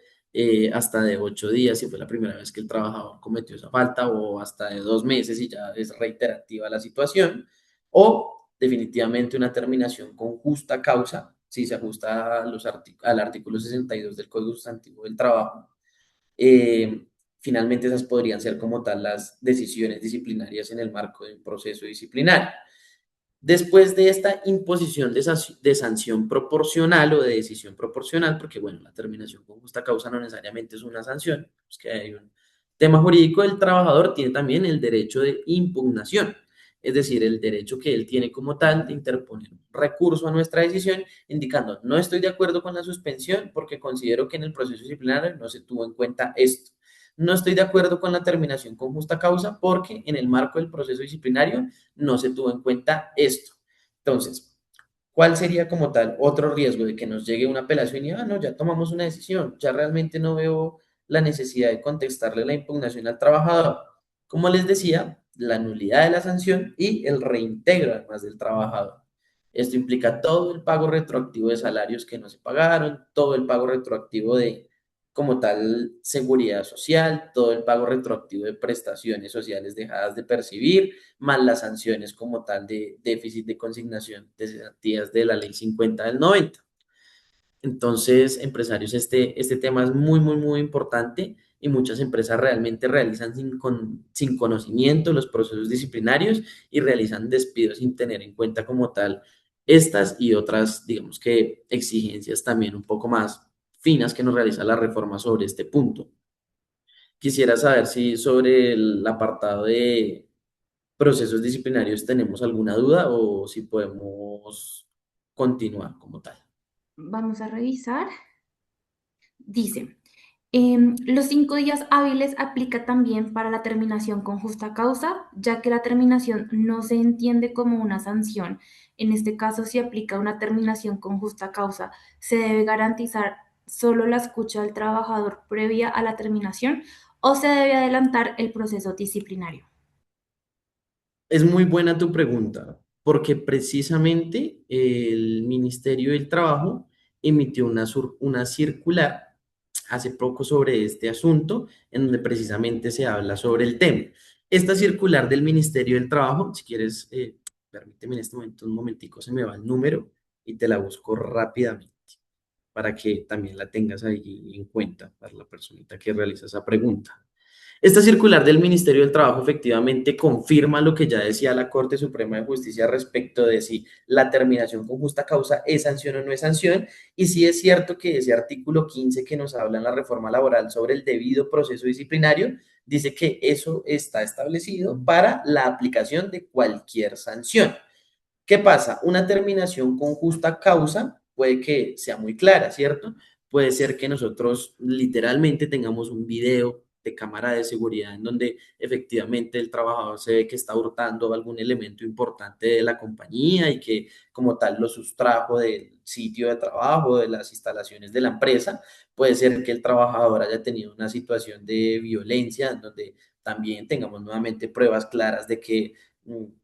hasta de 8 días si fue la primera vez que el trabajador cometió esa falta, o hasta de 2 meses si ya es reiterativa la situación, o definitivamente una terminación con justa causa si se ajusta al artículo 62 del Código Sustantivo del Trabajo. eh, Finalmente, esas podrían ser como tal las decisiones disciplinarias en el marco de un proceso disciplinario. Después de esta imposición de sanción proporcional o de decisión proporcional, porque bueno, la terminación con justa causa no necesariamente es una sanción, es que hay un tema jurídico, el trabajador tiene también el derecho de impugnación, es decir, el derecho que él tiene como tal de interponer un recurso a nuestra decisión, indicando no estoy de acuerdo con la suspensión porque considero que en el proceso disciplinario no se tuvo en cuenta esto. No estoy de acuerdo con la terminación con justa causa porque en el marco del proceso disciplinario no se tuvo en cuenta esto. Entonces, ¿cuál sería como tal otro riesgo de que nos llegue una apelación y, no, ya tomamos una decisión, ya realmente no veo la necesidad de contestarle la impugnación al trabajador? Como les decía, la nulidad de la sanción y el reintegro además del trabajador. Esto implica todo el pago retroactivo de salarios que no se pagaron, todo el pago retroactivo de como tal seguridad social, todo el pago retroactivo de prestaciones sociales dejadas de percibir, más las sanciones como tal de déficit de consignación de cesantías de la ley 50 del 90. Entonces, empresarios, este tema es muy, muy, muy importante y muchas empresas realmente realizan sin conocimiento los procesos disciplinarios y realizan despidos sin tener en cuenta como tal estas y otras, digamos que exigencias también un poco más finas que nos realiza la reforma sobre este punto. Quisiera saber si sobre el apartado de procesos disciplinarios tenemos alguna duda o si podemos continuar como tal. Vamos a revisar. Dice, los 5 días hábiles aplica también para la terminación con justa causa, ya que la terminación no se entiende como una sanción. En este caso, si aplica una terminación con justa causa, se debe garantizar solo la escucha del trabajador previa a la terminación o se debe adelantar el proceso disciplinario. Es muy buena tu pregunta, porque precisamente el Ministerio del Trabajo emitió una circular hace poco sobre este asunto, en donde precisamente se habla sobre el tema. Esta circular del Ministerio del Trabajo, si quieres, permíteme en este momento un momentico, se me va el número y te la busco rápidamente para que también la tengas ahí en cuenta para la personita que realiza esa pregunta. Esta circular del Ministerio del Trabajo efectivamente confirma lo que ya decía la Corte Suprema de Justicia respecto de si la terminación con justa causa es sanción o no es sanción, y si es cierto que ese artículo 15 que nos habla en la reforma laboral sobre el debido proceso disciplinario dice que eso está establecido para la aplicación de cualquier sanción. ¿Qué pasa? Una terminación con justa causa puede que sea muy clara, ¿cierto? Puede ser que nosotros literalmente tengamos un video de cámara de seguridad en donde efectivamente el trabajador se ve que está hurtando algún elemento importante de la compañía y que como tal lo sustrajo del sitio de trabajo, de las instalaciones de la empresa. Puede ser que el trabajador haya tenido una situación de violencia en donde también tengamos nuevamente pruebas claras de que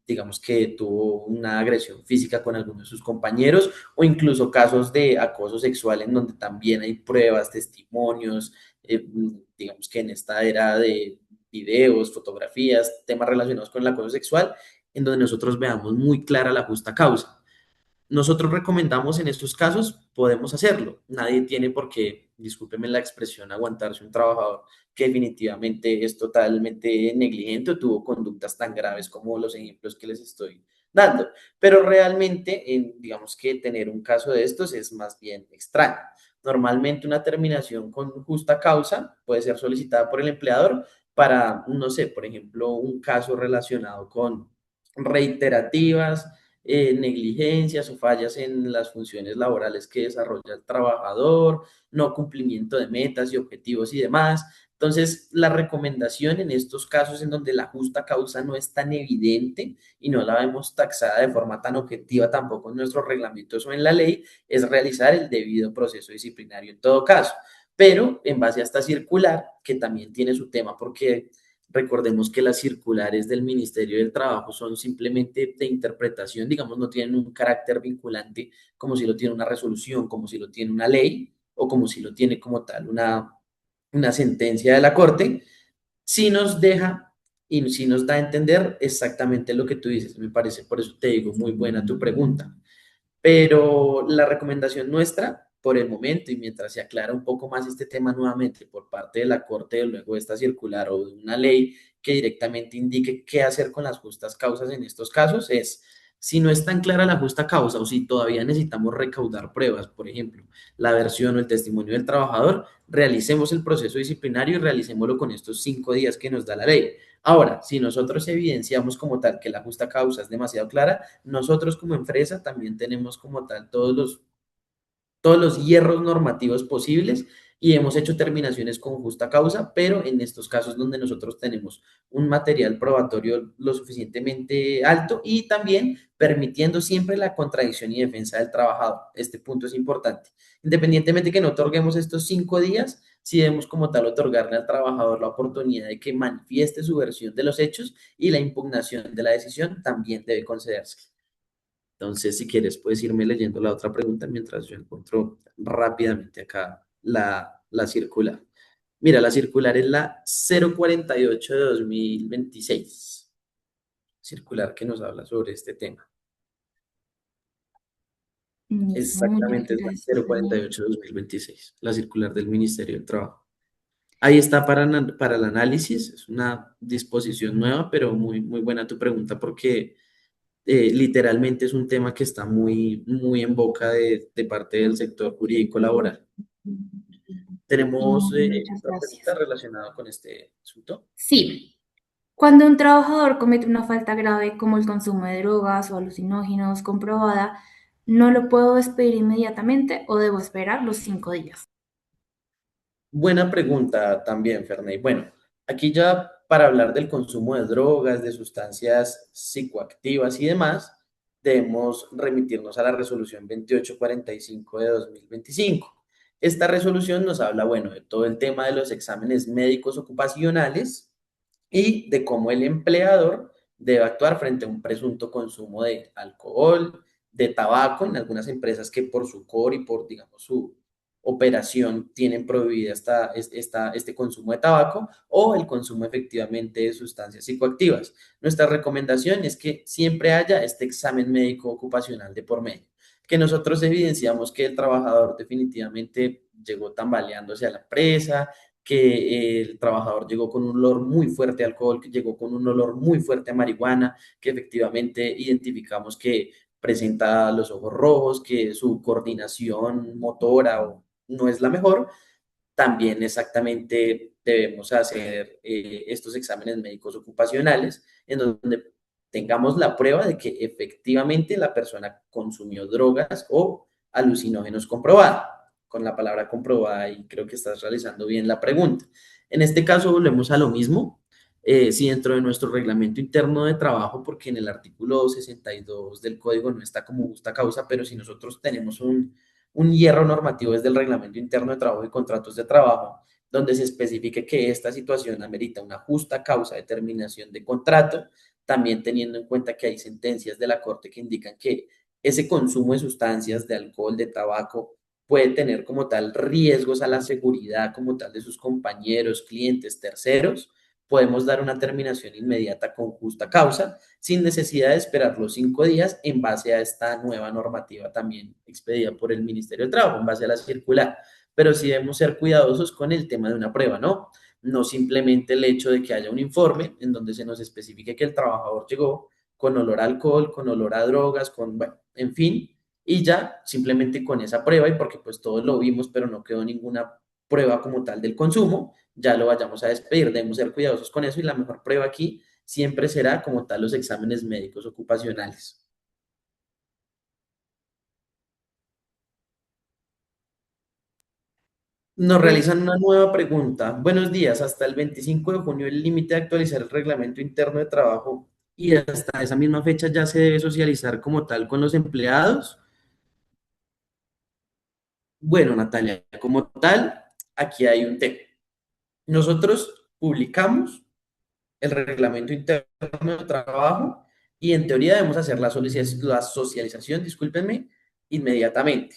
digamos que tuvo una agresión física con alguno de sus compañeros o incluso casos de acoso sexual en donde también hay pruebas, testimonios, digamos que en esta era de videos, fotografías, temas relacionados con el acoso sexual, en donde nosotros veamos muy clara la justa causa. Nosotros recomendamos en estos casos, podemos hacerlo. Nadie tiene por qué, discúlpeme la expresión, aguantarse un trabajador que definitivamente es totalmente negligente o tuvo conductas tan graves como los ejemplos que les estoy dando. Pero realmente, digamos que tener un caso de estos es más bien extraño. Normalmente una terminación con justa causa puede ser solicitada por el empleador para, no sé, por ejemplo, un caso relacionado con reiterativas negligencias o fallas en las funciones laborales que desarrolla el trabajador, no cumplimiento de metas y objetivos y demás. Entonces, la recomendación en estos casos en donde la justa causa no es tan evidente y no la vemos taxada de forma tan objetiva tampoco en nuestros reglamentos o en la ley, es realizar el debido proceso disciplinario en todo caso. Pero en base a esta circular, que también tiene su tema porque recordemos que las circulares del Ministerio del Trabajo son simplemente de interpretación, digamos, no tienen un carácter vinculante como si lo tiene una resolución, como si lo tiene una ley o como si lo tiene como tal una sentencia de la Corte, sí nos deja y sí nos da a entender exactamente lo que tú dices. Me parece, por eso te digo, muy buena tu pregunta. Pero la recomendación nuestra, por el momento, y mientras se aclara un poco más este tema nuevamente por parte de la Corte, luego de esta circular o de una ley que directamente indique qué hacer con las justas causas en estos casos, es si no es tan clara la justa causa o si todavía necesitamos recaudar pruebas, por ejemplo, la versión o el testimonio del trabajador, realicemos el proceso disciplinario y realicémoslo con estos 5 días que nos da la ley. Ahora, si nosotros evidenciamos como tal que la justa causa es demasiado clara, nosotros como empresa también tenemos como tal todos los hierros normativos posibles y hemos hecho terminaciones con justa causa, pero en estos casos donde nosotros tenemos un material probatorio lo suficientemente alto y también permitiendo siempre la contradicción y defensa del trabajador. Este punto es importante. Independientemente de que no otorguemos estos 5 días, sí debemos como tal otorgarle al trabajador la oportunidad de que manifieste su versión de los hechos y la impugnación de la decisión también debe concederse. Entonces, si quieres, puedes irme leyendo la otra pregunta mientras yo encuentro rápidamente acá la circular. Mira, la circular es la 048 de 2026, circular que nos habla sobre este tema. Listo, muchas Exactamente, es la gracias, Daniel. 048 de 2026, la circular del Ministerio del Trabajo. Ahí está para el análisis, es una disposición nueva, pero muy, muy buena tu pregunta porque literalmente es un tema que está muy, muy en boca de parte del sector jurídico laboral. ¿Tenemos Muchas otra pregunta gracias. relacionada con este asunto? Sí, cuando un trabajador comete una falta grave como el consumo de drogas o alucinógenos comprobada, ¿no lo puedo despedir inmediatamente o debo esperar los 5 días? Buena pregunta también, Ferney. Bueno, aquí ya para hablar del consumo de drogas, de sustancias psicoactivas y demás, debemos remitirnos a la resolución 2845 de 2025. Esta resolución nos habla, bueno, de todo el tema de los exámenes médicos ocupacionales y de cómo el empleador debe actuar frente a un presunto consumo de alcohol, de tabaco, en algunas empresas que por su core y por, digamos, su operación tienen prohibida este consumo de tabaco o el consumo efectivamente de sustancias psicoactivas. Nuestra recomendación es que siempre haya este examen médico ocupacional de por medio, que nosotros evidenciamos que el trabajador definitivamente llegó tambaleándose a la empresa, que el trabajador llegó con un olor muy fuerte a alcohol, que llegó con un olor muy fuerte a marihuana, que efectivamente identificamos que presenta los ojos rojos, que su coordinación motora no es la mejor, también exactamente debemos hacer estos exámenes médicos ocupacionales en donde tengamos la prueba de que efectivamente la persona consumió drogas o alucinógenos comprobada. Con la palabra comprobada y creo que estás realizando bien la pregunta. En este caso volvemos a lo mismo. Si dentro de nuestro reglamento interno de trabajo, porque en el artículo 62 del código no está como justa causa, pero si nosotros tenemos un hierro normativo desde el Reglamento Interno de Trabajo y Contratos de Trabajo, donde se especifique que esta situación amerita una justa causa de terminación de contrato, también teniendo en cuenta que hay sentencias de la Corte que indican que ese consumo de sustancias, de alcohol, de tabaco, puede tener como tal riesgos a la seguridad como tal de sus compañeros, clientes, terceros, podemos dar una terminación inmediata con justa causa sin necesidad de esperar los 5 días en base a esta nueva normativa también expedida por el Ministerio del Trabajo, en base a la circular. Pero sí debemos ser cuidadosos con el tema de una prueba, ¿no? No simplemente el hecho de que haya un informe en donde se nos especifique que el trabajador llegó con olor a alcohol, con olor a drogas, con, bueno, en fin, y ya simplemente con esa prueba, y porque pues todos lo vimos, pero no quedó ninguna prueba como tal del consumo, ya lo vayamos a despedir. Debemos ser cuidadosos con eso y la mejor prueba aquí siempre será como tal los exámenes médicos ocupacionales. Nos realizan una nueva pregunta. Buenos días. Hasta el 25 de junio el límite de actualizar el reglamento interno de trabajo y hasta esa misma fecha ya se debe socializar como tal con los empleados. Bueno, Natalia, como tal, aquí hay un tema. Nosotros publicamos el reglamento interno de trabajo y en teoría debemos hacer la socialización, discúlpenme, inmediatamente.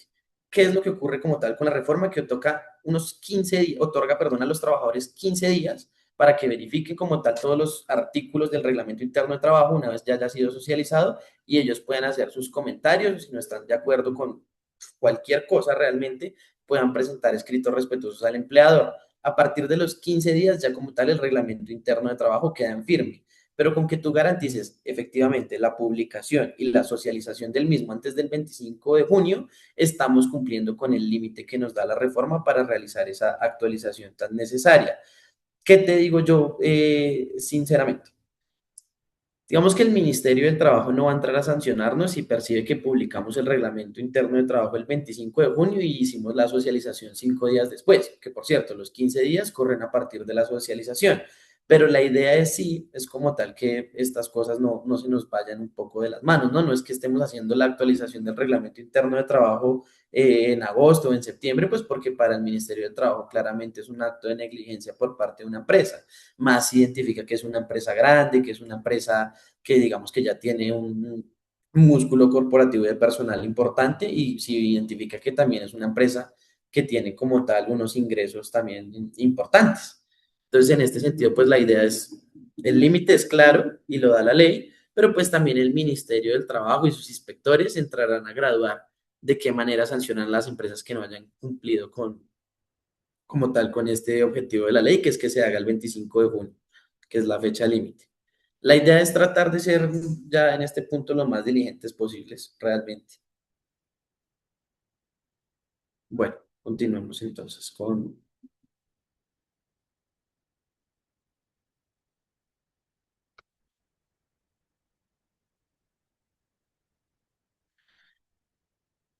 ¿Qué es lo que ocurre como tal con la reforma? Que toca unos 15 días, otorga, perdón, a los trabajadores 15 días para que verifiquen como tal todos los artículos del reglamento interno de trabajo una vez ya haya sido socializado y ellos puedan hacer sus comentarios, si no están de acuerdo con cualquier cosa realmente, puedan presentar escritos respetuosos al empleador. A partir de los 15 días, ya como tal, el reglamento interno de trabajo queda en firme, pero con que tú garantices efectivamente la publicación y la socialización del mismo antes del 25 de junio, estamos cumpliendo con el límite que nos da la reforma para realizar esa actualización tan necesaria. ¿Qué te digo yo sinceramente? Digamos que el Ministerio del Trabajo no va a entrar a sancionarnos si percibe que publicamos el reglamento interno de trabajo el 25 de junio y hicimos la socialización 5 días después, que por cierto, los 15 días corren a partir de la socialización. Pero la idea es sí, es como tal que estas cosas no se nos vayan un poco de las manos, ¿no? No es que estemos haciendo la actualización del reglamento interno de trabajo en agosto o en septiembre, pues porque para el Ministerio del Trabajo claramente es un acto de negligencia por parte de una empresa. Más identifica que es una empresa grande, que es una empresa que digamos que ya tiene un músculo corporativo de personal importante y si identifica que también es una empresa que tiene como tal unos ingresos también importantes. Entonces, en este sentido, pues la idea es, el límite es claro y lo da la ley, pero pues también el Ministerio del Trabajo y sus inspectores entrarán a graduar de qué manera sancionan las empresas que no hayan cumplido con, como tal, con este objetivo de la ley, que es que se haga el 25 de junio, que es la fecha límite. La idea es tratar de ser ya en este punto lo más diligentes posibles, realmente. Bueno, continuemos entonces con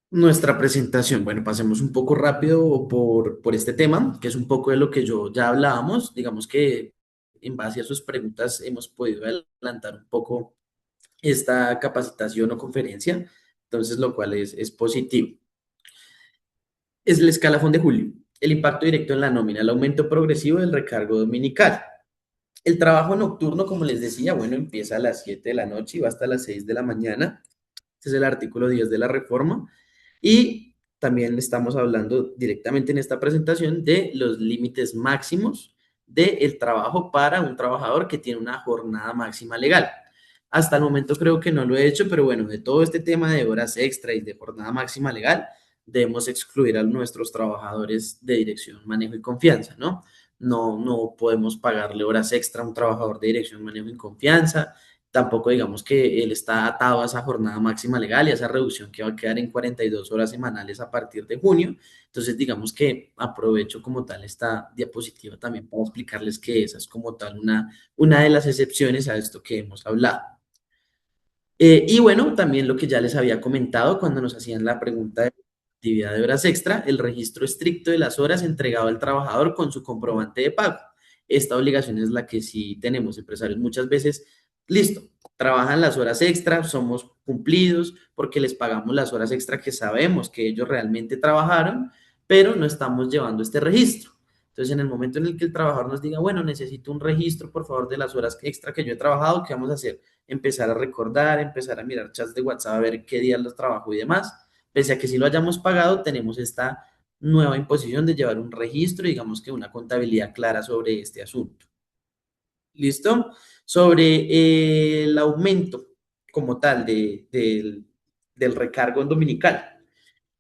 nuestra presentación. Bueno, pasemos un poco rápido por este tema, que es un poco de lo que yo ya hablábamos. Digamos que en base a sus preguntas hemos podido adelantar un poco esta capacitación o conferencia, entonces lo cual es positivo. Es el escalafón de julio, el impacto directo en la nómina, el aumento progresivo del recargo dominical. El trabajo nocturno, como les decía, bueno, empieza a las 7 de la noche y va hasta las 6 de la mañana. Este es el artículo 10 de la reforma. Y también estamos hablando directamente en esta presentación de los límites máximos del trabajo para un trabajador que tiene una jornada máxima legal. Hasta el momento creo que no lo he hecho, pero bueno, de todo este tema de horas extra y de jornada máxima legal, debemos excluir a nuestros trabajadores de dirección, manejo y confianza, ¿no? No podemos pagarle horas extra a un trabajador de dirección, manejo y confianza. Tampoco digamos que él está atado a esa jornada máxima legal y a esa reducción que va a quedar en 42 horas semanales a partir de junio. Entonces, digamos que aprovecho como tal esta diapositiva también para explicarles que esa es como tal una de las excepciones a esto que hemos hablado. Y bueno, también lo que ya les había comentado cuando nos hacían la pregunta de actividad de horas extra, el registro estricto de las horas entregado al trabajador con su comprobante de pago. Esta obligación es la que sí tenemos empresarios muchas veces. Listo, trabajan las horas extra, somos cumplidos porque les pagamos las horas extra que sabemos que ellos realmente trabajaron, pero no estamos llevando este registro. Entonces, en el momento en el que el trabajador nos diga, bueno, necesito un registro, por favor, de las horas extra que yo he trabajado, ¿qué vamos a hacer? Empezar a recordar, empezar a mirar chats de WhatsApp, a ver qué días los trabajo y demás. Pese a que si lo hayamos pagado, tenemos esta nueva imposición de llevar un registro, digamos que una contabilidad clara sobre este asunto. ¿Listo? Sobre el aumento como tal del recargo dominical.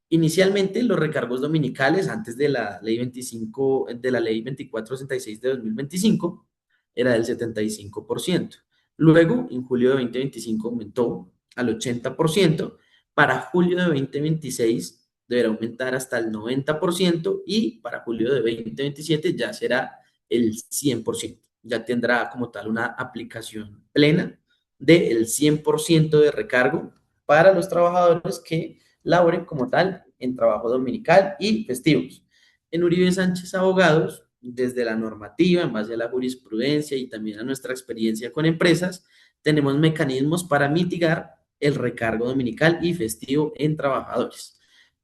Inicialmente, los recargos dominicales, antes de la ley 25, de la ley 2466 de 2025, era del 75%. Luego, en julio de 2025 aumentó al 80%. Para julio de 2026 deberá aumentar hasta el 90% y para julio de 2027 ya será el 100%. Ya tendrá como tal una aplicación plena del 100% de recargo para los trabajadores que laboren como tal en trabajo dominical y festivos. En Uribe Sánchez Abogados, desde la normativa, en base a la jurisprudencia y también a nuestra experiencia con empresas, tenemos mecanismos para mitigar el recargo dominical y festivo en trabajadores.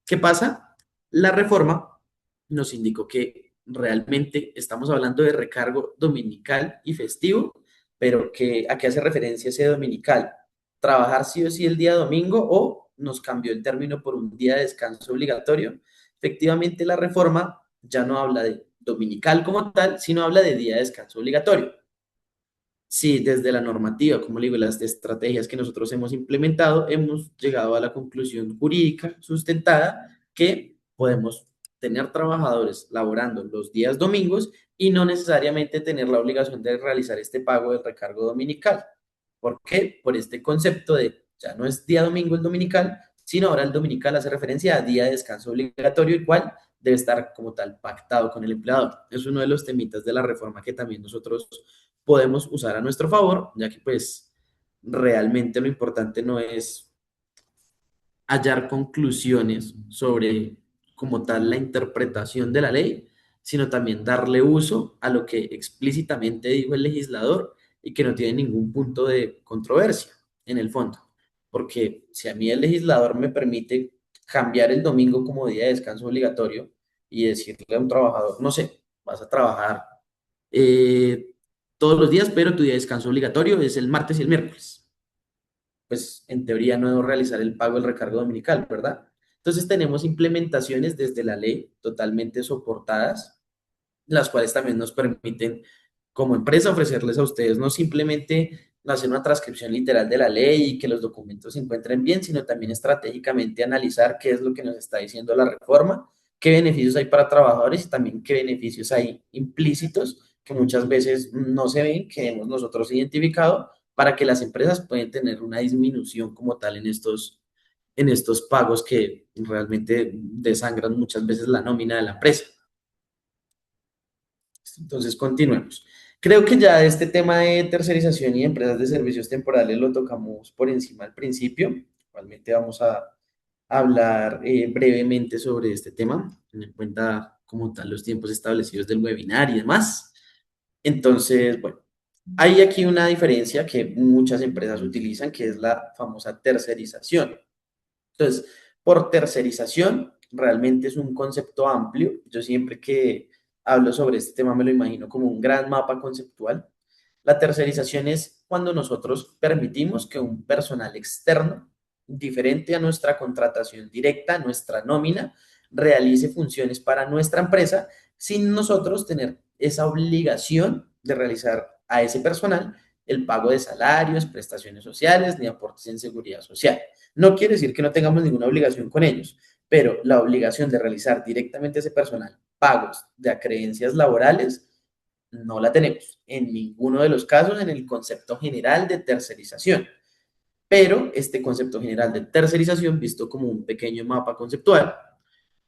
¿Qué pasa? La reforma nos indicó que realmente estamos hablando de recargo dominical y festivo, pero que, ¿a qué hace referencia ese dominical? Trabajar sí o sí el día domingo o nos cambió el término por un día de descanso obligatorio. Efectivamente, la reforma ya no habla de dominical como tal, sino habla de día de descanso obligatorio. Sí, desde la normativa, como le digo, las estrategias que nosotros hemos implementado, hemos llegado a la conclusión jurídica sustentada que podemos tener trabajadores laborando los días domingos y no necesariamente tener la obligación de realizar este pago del recargo dominical. ¿Por qué? Por este concepto de ya no es día domingo el dominical, sino ahora el dominical hace referencia a día de descanso obligatorio, el cual debe estar como tal pactado con el empleador. Es uno de los temitas de la reforma que también nosotros podemos usar a nuestro favor, ya que pues realmente lo importante no es hallar conclusiones sobre como tal la interpretación de la ley, sino también darle uso a lo que explícitamente dijo el legislador y que no tiene ningún punto de controversia en el fondo. Porque si a mí el legislador me permite cambiar el domingo como día de descanso obligatorio y decirle a un trabajador, no sé, vas a trabajar eh, todos los días, pero tu día de descanso obligatorio es el martes y el miércoles. Pues en teoría no debo realizar el pago del recargo dominical, ¿verdad? Entonces tenemos implementaciones desde la ley totalmente soportadas, las cuales también nos permiten como empresa ofrecerles a ustedes no simplemente hacer una transcripción literal de la ley y que los documentos se encuentren bien, sino también estratégicamente analizar qué es lo que nos está diciendo la reforma, qué beneficios hay para trabajadores y también qué beneficios hay implícitos que muchas veces no se ven, que hemos nosotros identificado para que las empresas puedan tener una disminución como tal en estos pagos que realmente desangran muchas veces la nómina de la empresa. Entonces, continuemos. Creo que ya este tema de tercerización y empresas de servicios temporales lo tocamos por encima al principio. Igualmente vamos a hablar brevemente sobre este tema, teniendo en cuenta como tal los tiempos establecidos del webinar y demás. Entonces, bueno, hay aquí una diferencia que muchas empresas utilizan, que es la famosa tercerización. Entonces, por tercerización, realmente es un concepto amplio. Yo siempre que hablo sobre este tema me lo imagino como un gran mapa conceptual. La tercerización es cuando nosotros permitimos que un personal externo, diferente a nuestra contratación directa, nuestra nómina, realice funciones para nuestra empresa sin nosotros tener esa obligación de realizar a ese personal el pago de salarios, prestaciones sociales ni aportes en seguridad social. No quiere decir que no tengamos ninguna obligación con ellos, pero la obligación de realizar directamente a ese personal pagos de acreencias laborales no la tenemos en ninguno de los casos en el concepto general de tercerización. Pero este concepto general de tercerización, visto como un pequeño mapa conceptual,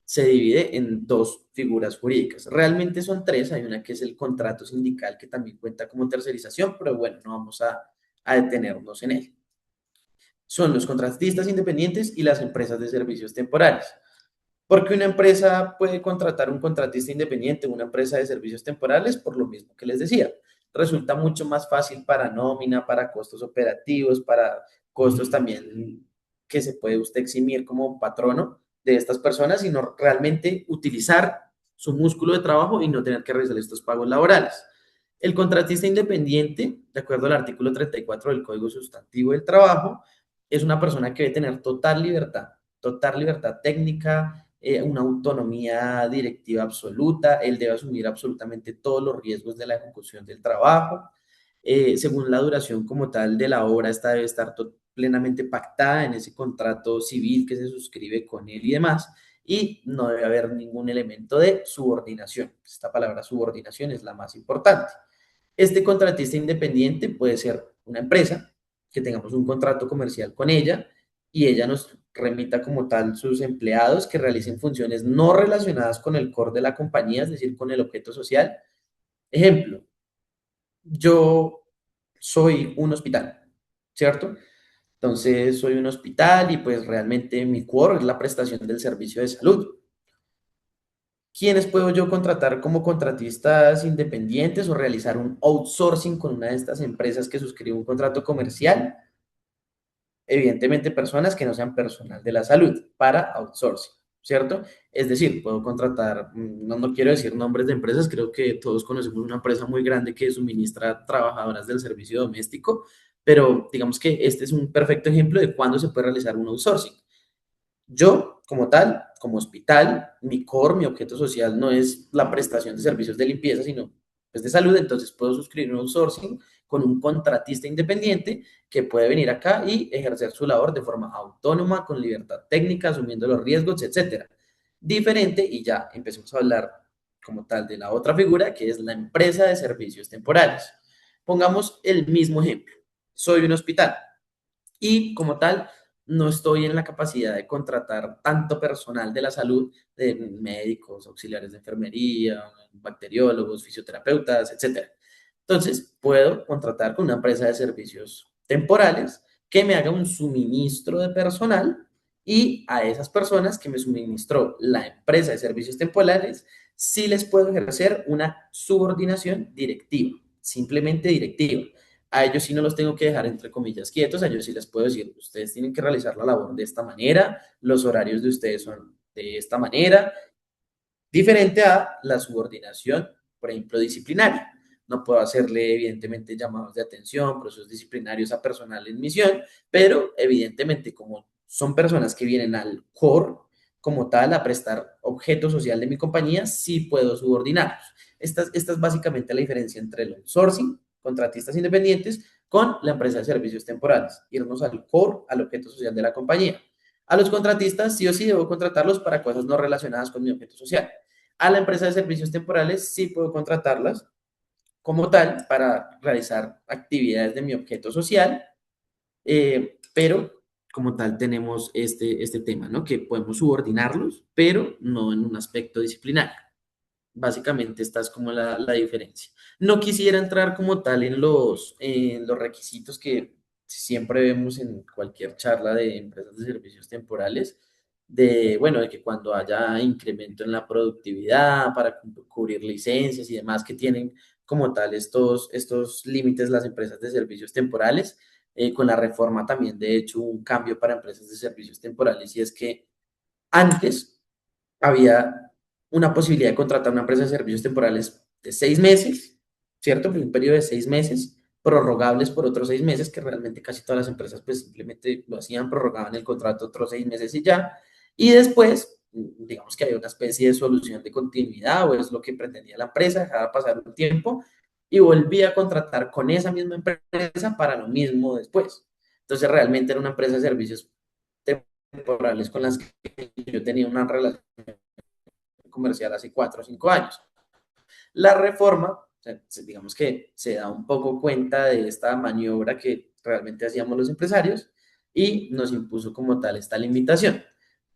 se divide en dos figuras jurídicas. Realmente son tres. Hay una que es el contrato sindical, que también cuenta como tercerización, pero bueno, no vamos a detenernos en él. Son los contratistas independientes y las empresas de servicios temporales. Porque una empresa puede contratar un contratista independiente, una empresa de servicios temporales, por lo mismo que les decía. Resulta mucho más fácil para nómina, para costos operativos, para costos también que se puede usted eximir como patrono de estas personas, sino realmente utilizar su músculo de trabajo y no tener que realizar estos pagos laborales. El contratista independiente, de acuerdo al artículo 34 del Código Sustantivo del Trabajo, es una persona que debe tener total libertad técnica, una autonomía directiva absoluta, él debe asumir absolutamente todos los riesgos de la ejecución del trabajo. Según la duración como tal de la obra, esta debe estar plenamente pactada en ese contrato civil que se suscribe con él y demás, y no debe haber ningún elemento de subordinación. Esta palabra subordinación es la más importante. Este contratista independiente puede ser una empresa que tengamos un contrato comercial con ella y ella nos remita como tal sus empleados que realicen funciones no relacionadas con el core de la compañía, es decir, con el objeto social. Ejemplo, yo soy un hospital, ¿cierto? Entonces soy un hospital y pues realmente mi core es la prestación del servicio de salud. ¿Quiénes puedo yo contratar como contratistas independientes o realizar un outsourcing con una de estas empresas que suscribe un contrato comercial? Evidentemente, personas que no sean personal de la salud para outsourcing, ¿cierto? Es decir, puedo contratar, no quiero decir nombres de empresas, creo que todos conocemos una empresa muy grande que suministra trabajadoras del servicio doméstico, pero digamos que este es un perfecto ejemplo de cuándo se puede realizar un outsourcing. Yo, como tal, como hospital, mi core, mi objeto social no es la prestación de servicios de limpieza, sino pues, de salud. Entonces puedo suscribir un outsourcing con un contratista independiente que puede venir acá y ejercer su labor de forma autónoma, con libertad técnica, asumiendo los riesgos, etcétera. Diferente, y ya empecemos a hablar como tal de la otra figura, que es la empresa de servicios temporales. Pongamos el mismo ejemplo. Soy un hospital y como tal no estoy en la capacidad de contratar tanto personal de la salud, de médicos, auxiliares de enfermería, bacteriólogos, fisioterapeutas, etcétera. Entonces, puedo contratar con una empresa de servicios temporales que me haga un suministro de personal y a esas personas que me suministró la empresa de servicios temporales, sí les puedo ejercer una subordinación directiva, simplemente directiva. A ellos sí no los tengo que dejar entre comillas quietos, a ellos sí les puedo decir, ustedes tienen que realizar la labor de esta manera, los horarios de ustedes son de esta manera, diferente a la subordinación, por ejemplo, disciplinaria. No puedo hacerle, evidentemente, llamados de atención, procesos disciplinarios a personal en misión, pero evidentemente, como son personas que vienen al core, como tal a prestar objeto social de mi compañía, sí puedo subordinarlos. Esta es básicamente la diferencia entre el outsourcing, contratistas independientes, con la empresa de servicios temporales. Irnos al core, al objeto social de la compañía. A los contratistas sí o sí debo contratarlos para cosas no relacionadas con mi objeto social. A la empresa de servicios temporales sí puedo contratarlas como tal para realizar actividades de mi objeto social, pero como tal tenemos este tema, ¿no? Que podemos subordinarlos, pero no en un aspecto disciplinario. Básicamente esta es como la diferencia. No quisiera entrar como tal en los requisitos que siempre vemos en cualquier charla de empresas de servicios temporales, bueno, de que cuando haya incremento en la productividad para cubrir licencias y demás que tienen como tal estos límites las empresas de servicios temporales. Con la reforma también, de hecho, un cambio para empresas de servicios temporales y es que antes había una posibilidad de contratar una empresa de servicios temporales de 6 meses, ¿cierto? Pues un periodo de 6 meses, prorrogables por otros 6 meses, que realmente casi todas las empresas pues simplemente lo hacían, prorrogaban el contrato otros 6 meses y ya. Y después, digamos que había una especie de solución de continuidad, o es lo que pretendía la empresa, dejaba pasar un tiempo y volvía a contratar con esa misma empresa para lo mismo después. Entonces realmente era una empresa de servicios temporales con las que yo tenía una relación comercial hace 4 o 5 años. La reforma, o sea, digamos que se da un poco cuenta de esta maniobra que realmente hacíamos los empresarios y nos impuso como tal esta limitación.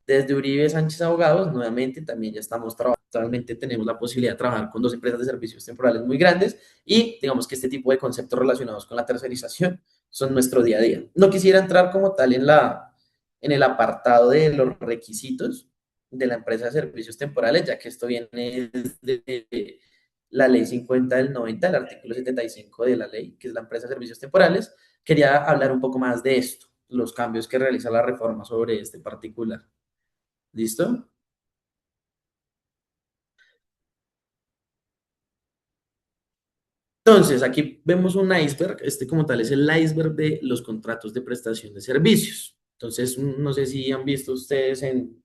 Desde Uribe Sánchez Abogados, nuevamente también ya estamos trabajando, actualmente tenemos la posibilidad de trabajar con dos empresas de servicios temporales muy grandes y digamos que este tipo de conceptos relacionados con la tercerización son nuestro día a día. No quisiera entrar como tal en el apartado de los requisitos de la empresa de servicios temporales, ya que esto viene de la ley 50 del 90, el artículo 75 de la ley, que es la empresa de servicios temporales. Quería hablar un poco más de esto, los cambios que realiza la reforma sobre este particular. ¿Listo? Entonces, aquí vemos un iceberg. Este como tal es el iceberg de los contratos de prestación de servicios. Entonces, no sé si han visto ustedes en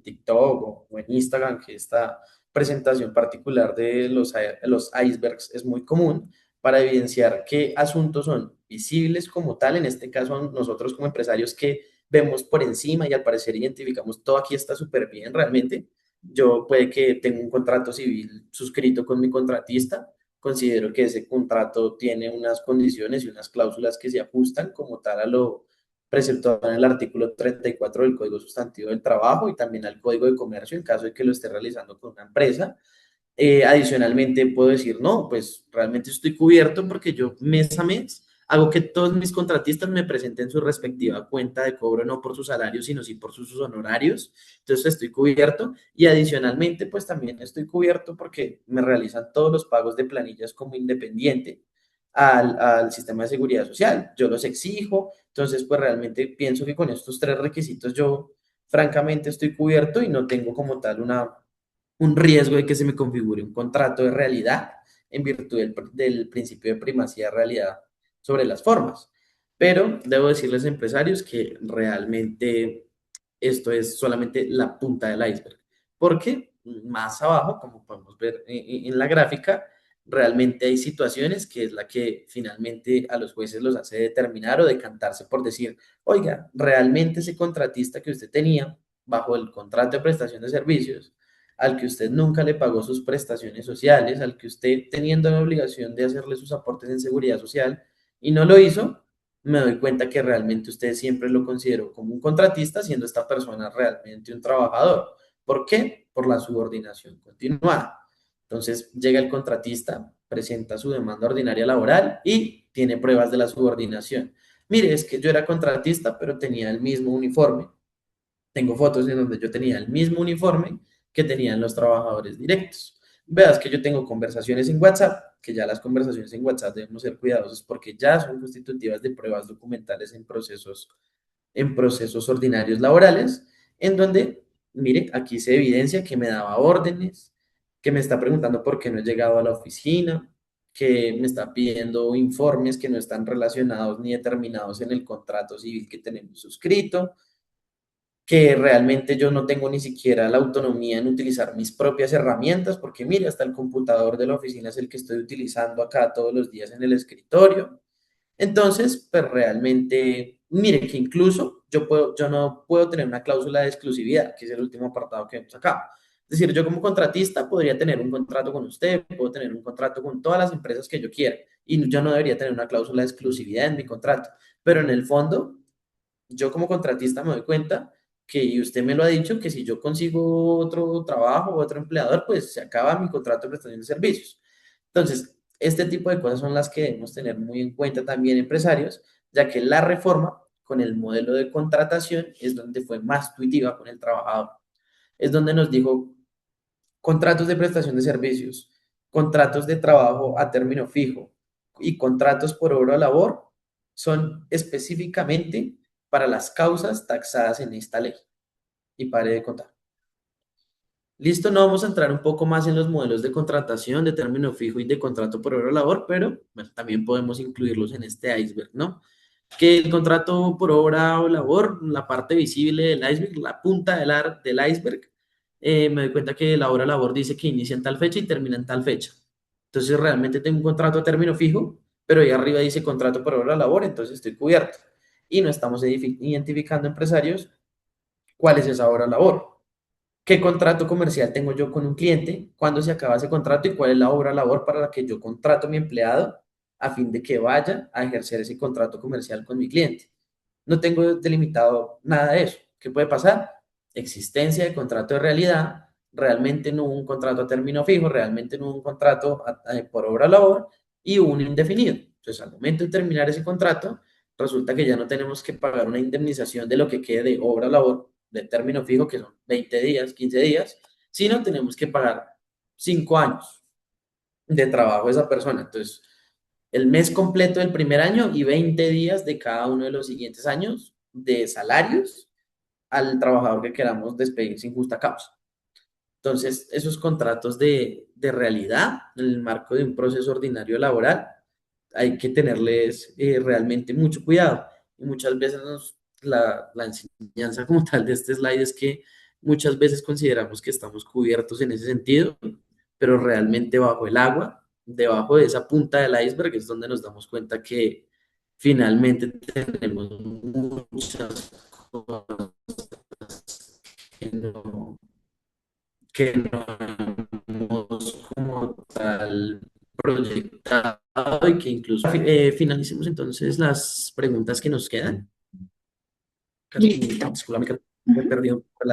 TikTok o en Instagram que esta presentación particular de los icebergs es muy común para evidenciar qué asuntos son visibles como tal. En este caso, nosotros como empresarios que vemos por encima y al parecer identificamos todo aquí está súper bien realmente. Yo puede que tenga un contrato civil suscrito con mi contratista, considero que ese contrato tiene unas condiciones y unas cláusulas que se ajustan como tal a lo preceptuado en el artículo 34 del Código Sustantivo del Trabajo y también al Código de Comercio en caso de que lo esté realizando con una empresa. Adicionalmente puedo decir, no, pues realmente estoy cubierto porque yo mes a mes hago que todos mis contratistas me presenten su respectiva cuenta de cobro, no por sus salarios, sino sí por sus honorarios. Entonces estoy cubierto y adicionalmente pues también estoy cubierto porque me realizan todos los pagos de planillas como independiente al sistema de seguridad social. Yo los exijo, entonces pues realmente pienso que con estos tres requisitos yo francamente estoy cubierto y no tengo como tal un riesgo de que se me configure un contrato de realidad en virtud del principio de primacía de realidad sobre las formas. Pero debo decirles, empresarios, que realmente esto es solamente la punta del iceberg, porque más abajo, como podemos ver en la gráfica, realmente hay situaciones que es la que finalmente a los jueces los hace determinar o decantarse por decir, oiga, realmente ese contratista que usted tenía bajo el contrato de prestación de servicios, al que usted nunca le pagó sus prestaciones sociales, al que usted teniendo la obligación de hacerle sus aportes en seguridad social y no lo hizo, me doy cuenta que realmente usted siempre lo consideró como un contratista, siendo esta persona realmente un trabajador. ¿Por qué? Por la subordinación continuada. Entonces llega el contratista, presenta su demanda ordinaria laboral y tiene pruebas de la subordinación. Mire, es que yo era contratista, pero tenía el mismo uniforme. Tengo fotos en donde yo tenía el mismo uniforme que tenían los trabajadores directos. Veas que yo tengo conversaciones en WhatsApp, que ya las conversaciones en WhatsApp debemos ser cuidadosos porque ya son constitutivas de pruebas documentales en procesos ordinarios laborales, en donde, mire, aquí se evidencia que me daba órdenes, que me está preguntando por qué no he llegado a la oficina, que me está pidiendo informes que no están relacionados ni determinados en el contrato civil que tenemos suscrito, que realmente yo no tengo ni siquiera la autonomía en utilizar mis propias herramientas, porque mire, hasta el computador de la oficina es el que estoy utilizando acá todos los días en el escritorio. Entonces, pues realmente, mire que incluso yo no puedo tener una cláusula de exclusividad, que es el último apartado que hemos sacado. Es decir, yo como contratista podría tener un contrato con usted, puedo tener un contrato con todas las empresas que yo quiera, y yo no debería tener una cláusula de exclusividad en mi contrato. Pero en el fondo, yo como contratista me doy cuenta que, y usted me lo ha dicho, que si yo consigo otro trabajo o otro empleador, pues se acaba mi contrato de prestación de servicios. Entonces, este tipo de cosas son las que debemos tener muy en cuenta también empresarios, ya que la reforma con el modelo de contratación es donde fue más intuitiva con el trabajador. Es donde nos dijo contratos de prestación de servicios, contratos de trabajo a término fijo y contratos por obra o labor son específicamente para las causas taxadas en esta ley. Y pare de contar. Listo, no vamos a entrar un poco más en los modelos de contratación, de término fijo y de contrato por hora o labor, pero bueno, también podemos incluirlos en este iceberg, ¿no? Que el contrato por obra o labor, la parte visible del iceberg, la punta del iceberg, me doy cuenta que la obra o labor dice que inicia en tal fecha y termina en tal fecha. Entonces realmente tengo un contrato a término fijo, pero ahí arriba dice contrato por obra o labor, entonces estoy cubierto. Y no estamos identificando empresarios cuál es esa obra o labor. ¿Qué contrato comercial tengo yo con un cliente? ¿Cuándo se acaba ese contrato y cuál es la obra labor para la que yo contrato a mi empleado a fin de que vaya a ejercer ese contrato comercial con mi cliente? No tengo delimitado nada de eso. ¿Qué puede pasar? Existencia de contrato de realidad, realmente no hubo un contrato a término fijo, realmente no hubo un contrato por obra labor y un indefinido. Entonces, al momento de terminar ese contrato, resulta que ya no tenemos que pagar una indemnización de lo que quede de obra labor de término fijo, que son 20 días, 15 días, sino tenemos que pagar 5 años de trabajo de esa persona. Entonces, el mes completo del primer año y 20 días de cada uno de los siguientes años de salarios al trabajador que queramos despedir sin justa causa. Entonces, esos contratos de realidad en el marco de un proceso ordinario laboral, hay que tenerles realmente mucho cuidado. Y muchas veces la enseñanza como tal de este slide es que muchas veces consideramos que estamos cubiertos en ese sentido, pero realmente bajo el agua, debajo de esa punta del iceberg, es donde nos damos cuenta que finalmente tenemos muchas cosas que no, que no hemos como tal proyectado y que incluso finalicemos entonces las preguntas que nos quedan. Listo. Disculpame que me Ujú. perdí un poco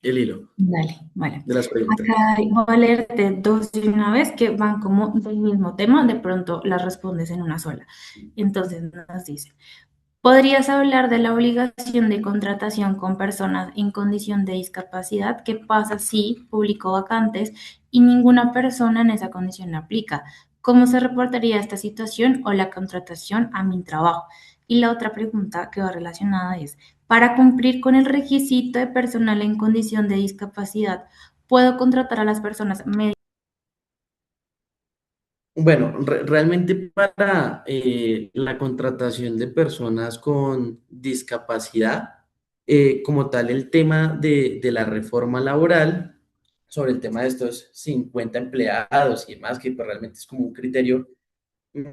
el hilo Dale, bueno. de las preguntas. Acá voy a leerte dos de una vez que van como del mismo tema, de pronto las respondes en una sola. Entonces nos dice, ¿podrías hablar de la obligación de contratación con personas en condición de discapacidad? ¿Qué pasa si publico vacantes y ninguna persona en esa condición aplica? ¿Cómo se reportaría esta situación o la contratación a mi trabajo? Y la otra pregunta que va relacionada es, para cumplir con el requisito de personal en condición de discapacidad, ¿puedo contratar a las personas mediante? Bueno, realmente para la contratación de personas con discapacidad, como tal el tema de la reforma laboral, sobre el tema de estos 50 empleados y demás, que pues realmente es como un criterio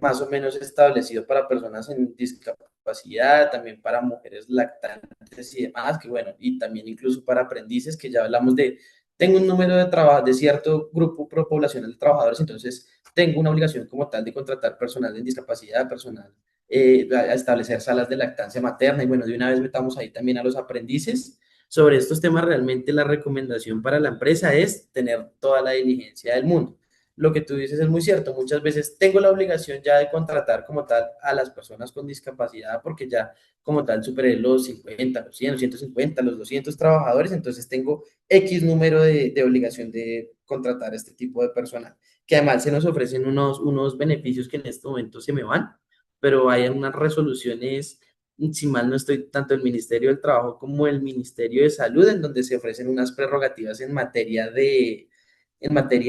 más o menos establecido para personas en discapacidad, también para mujeres lactantes y demás, que bueno, y también incluso para aprendices, que ya hablamos de, tengo un número de trabajo, de cierto grupo poblacional de trabajadores, entonces tengo una obligación como tal de contratar personal en discapacidad, personal, a establecer salas de lactancia materna, y bueno, de una vez metamos ahí también a los aprendices. Sobre estos temas, realmente la recomendación para la empresa es tener toda la diligencia del mundo. Lo que tú dices es muy cierto. Muchas veces tengo la obligación ya de contratar como tal a las personas con discapacidad porque ya como tal superé los 50, los 100, los 150, los 200 trabajadores, entonces tengo X número de obligación de contratar a este tipo de personal, que además se nos ofrecen unos beneficios que en este momento se me van, pero hay unas resoluciones, si mal no estoy, tanto el Ministerio del Trabajo como el Ministerio de Salud, en donde se ofrecen unas prerrogativas en materia de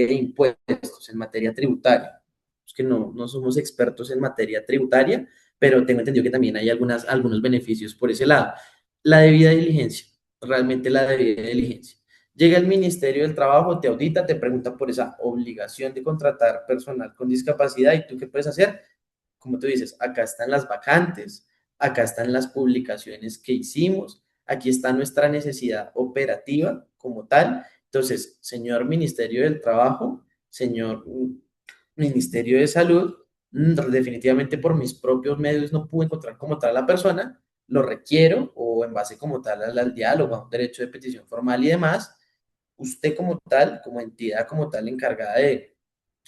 impuestos, en materia tributaria. Es que no somos expertos en materia tributaria, pero tengo entendido que también hay algunos beneficios por ese lado. La debida diligencia, realmente la debida diligencia. Llega el Ministerio del Trabajo, te audita, te pregunta por esa obligación de contratar personal con discapacidad y tú qué puedes hacer. Como tú dices, acá están las vacantes, acá están las publicaciones que hicimos, aquí está nuestra necesidad operativa como tal. Entonces, señor Ministerio del Trabajo, señor Ministerio de Salud, definitivamente por mis propios medios no pude encontrar como tal a la persona, lo requiero o en base como tal al diálogo, a un derecho de petición formal y demás, usted como tal, como entidad como tal encargada de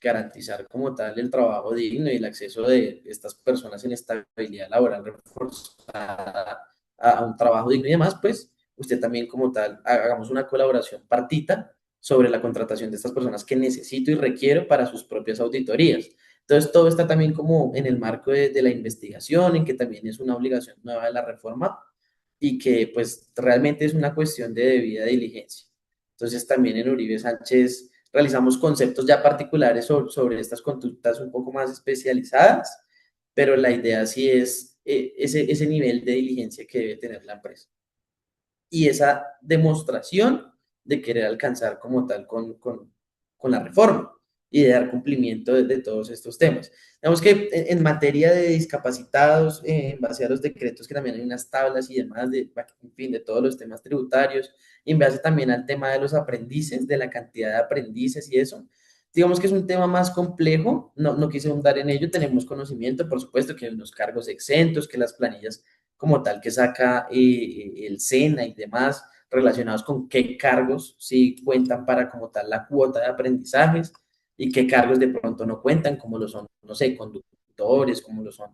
garantizar como tal el trabajo digno y el acceso de estas personas en estabilidad laboral reforzada a un trabajo digno y demás, pues usted también como tal hagamos una colaboración partita sobre la contratación de estas personas que necesito y requiero para sus propias auditorías. Entonces, todo está también como en el marco de la investigación, en que también es una obligación nueva de la reforma y que pues realmente es una cuestión de debida diligencia. Entonces, también en Uribe Sánchez realizamos conceptos ya particulares sobre estas conductas un poco más especializadas, pero la idea sí es ese nivel de diligencia que debe tener la empresa y esa demostración de querer alcanzar como tal con la reforma y de dar cumplimiento de todos estos temas. Digamos que en materia de discapacitados, en base a los decretos, que también hay unas tablas y demás, en fin, de todos los temas tributarios, y en base también al tema de los aprendices, de la cantidad de aprendices y eso, digamos que es un tema más complejo, no quise ahondar en ello, tenemos conocimiento, por supuesto, que hay unos cargos exentos, que las planillas como tal que saca el SENA y demás relacionados con qué cargos sí cuentan para como tal la cuota de aprendizajes y qué cargos de pronto no cuentan, como lo son, no sé, conductores, como lo son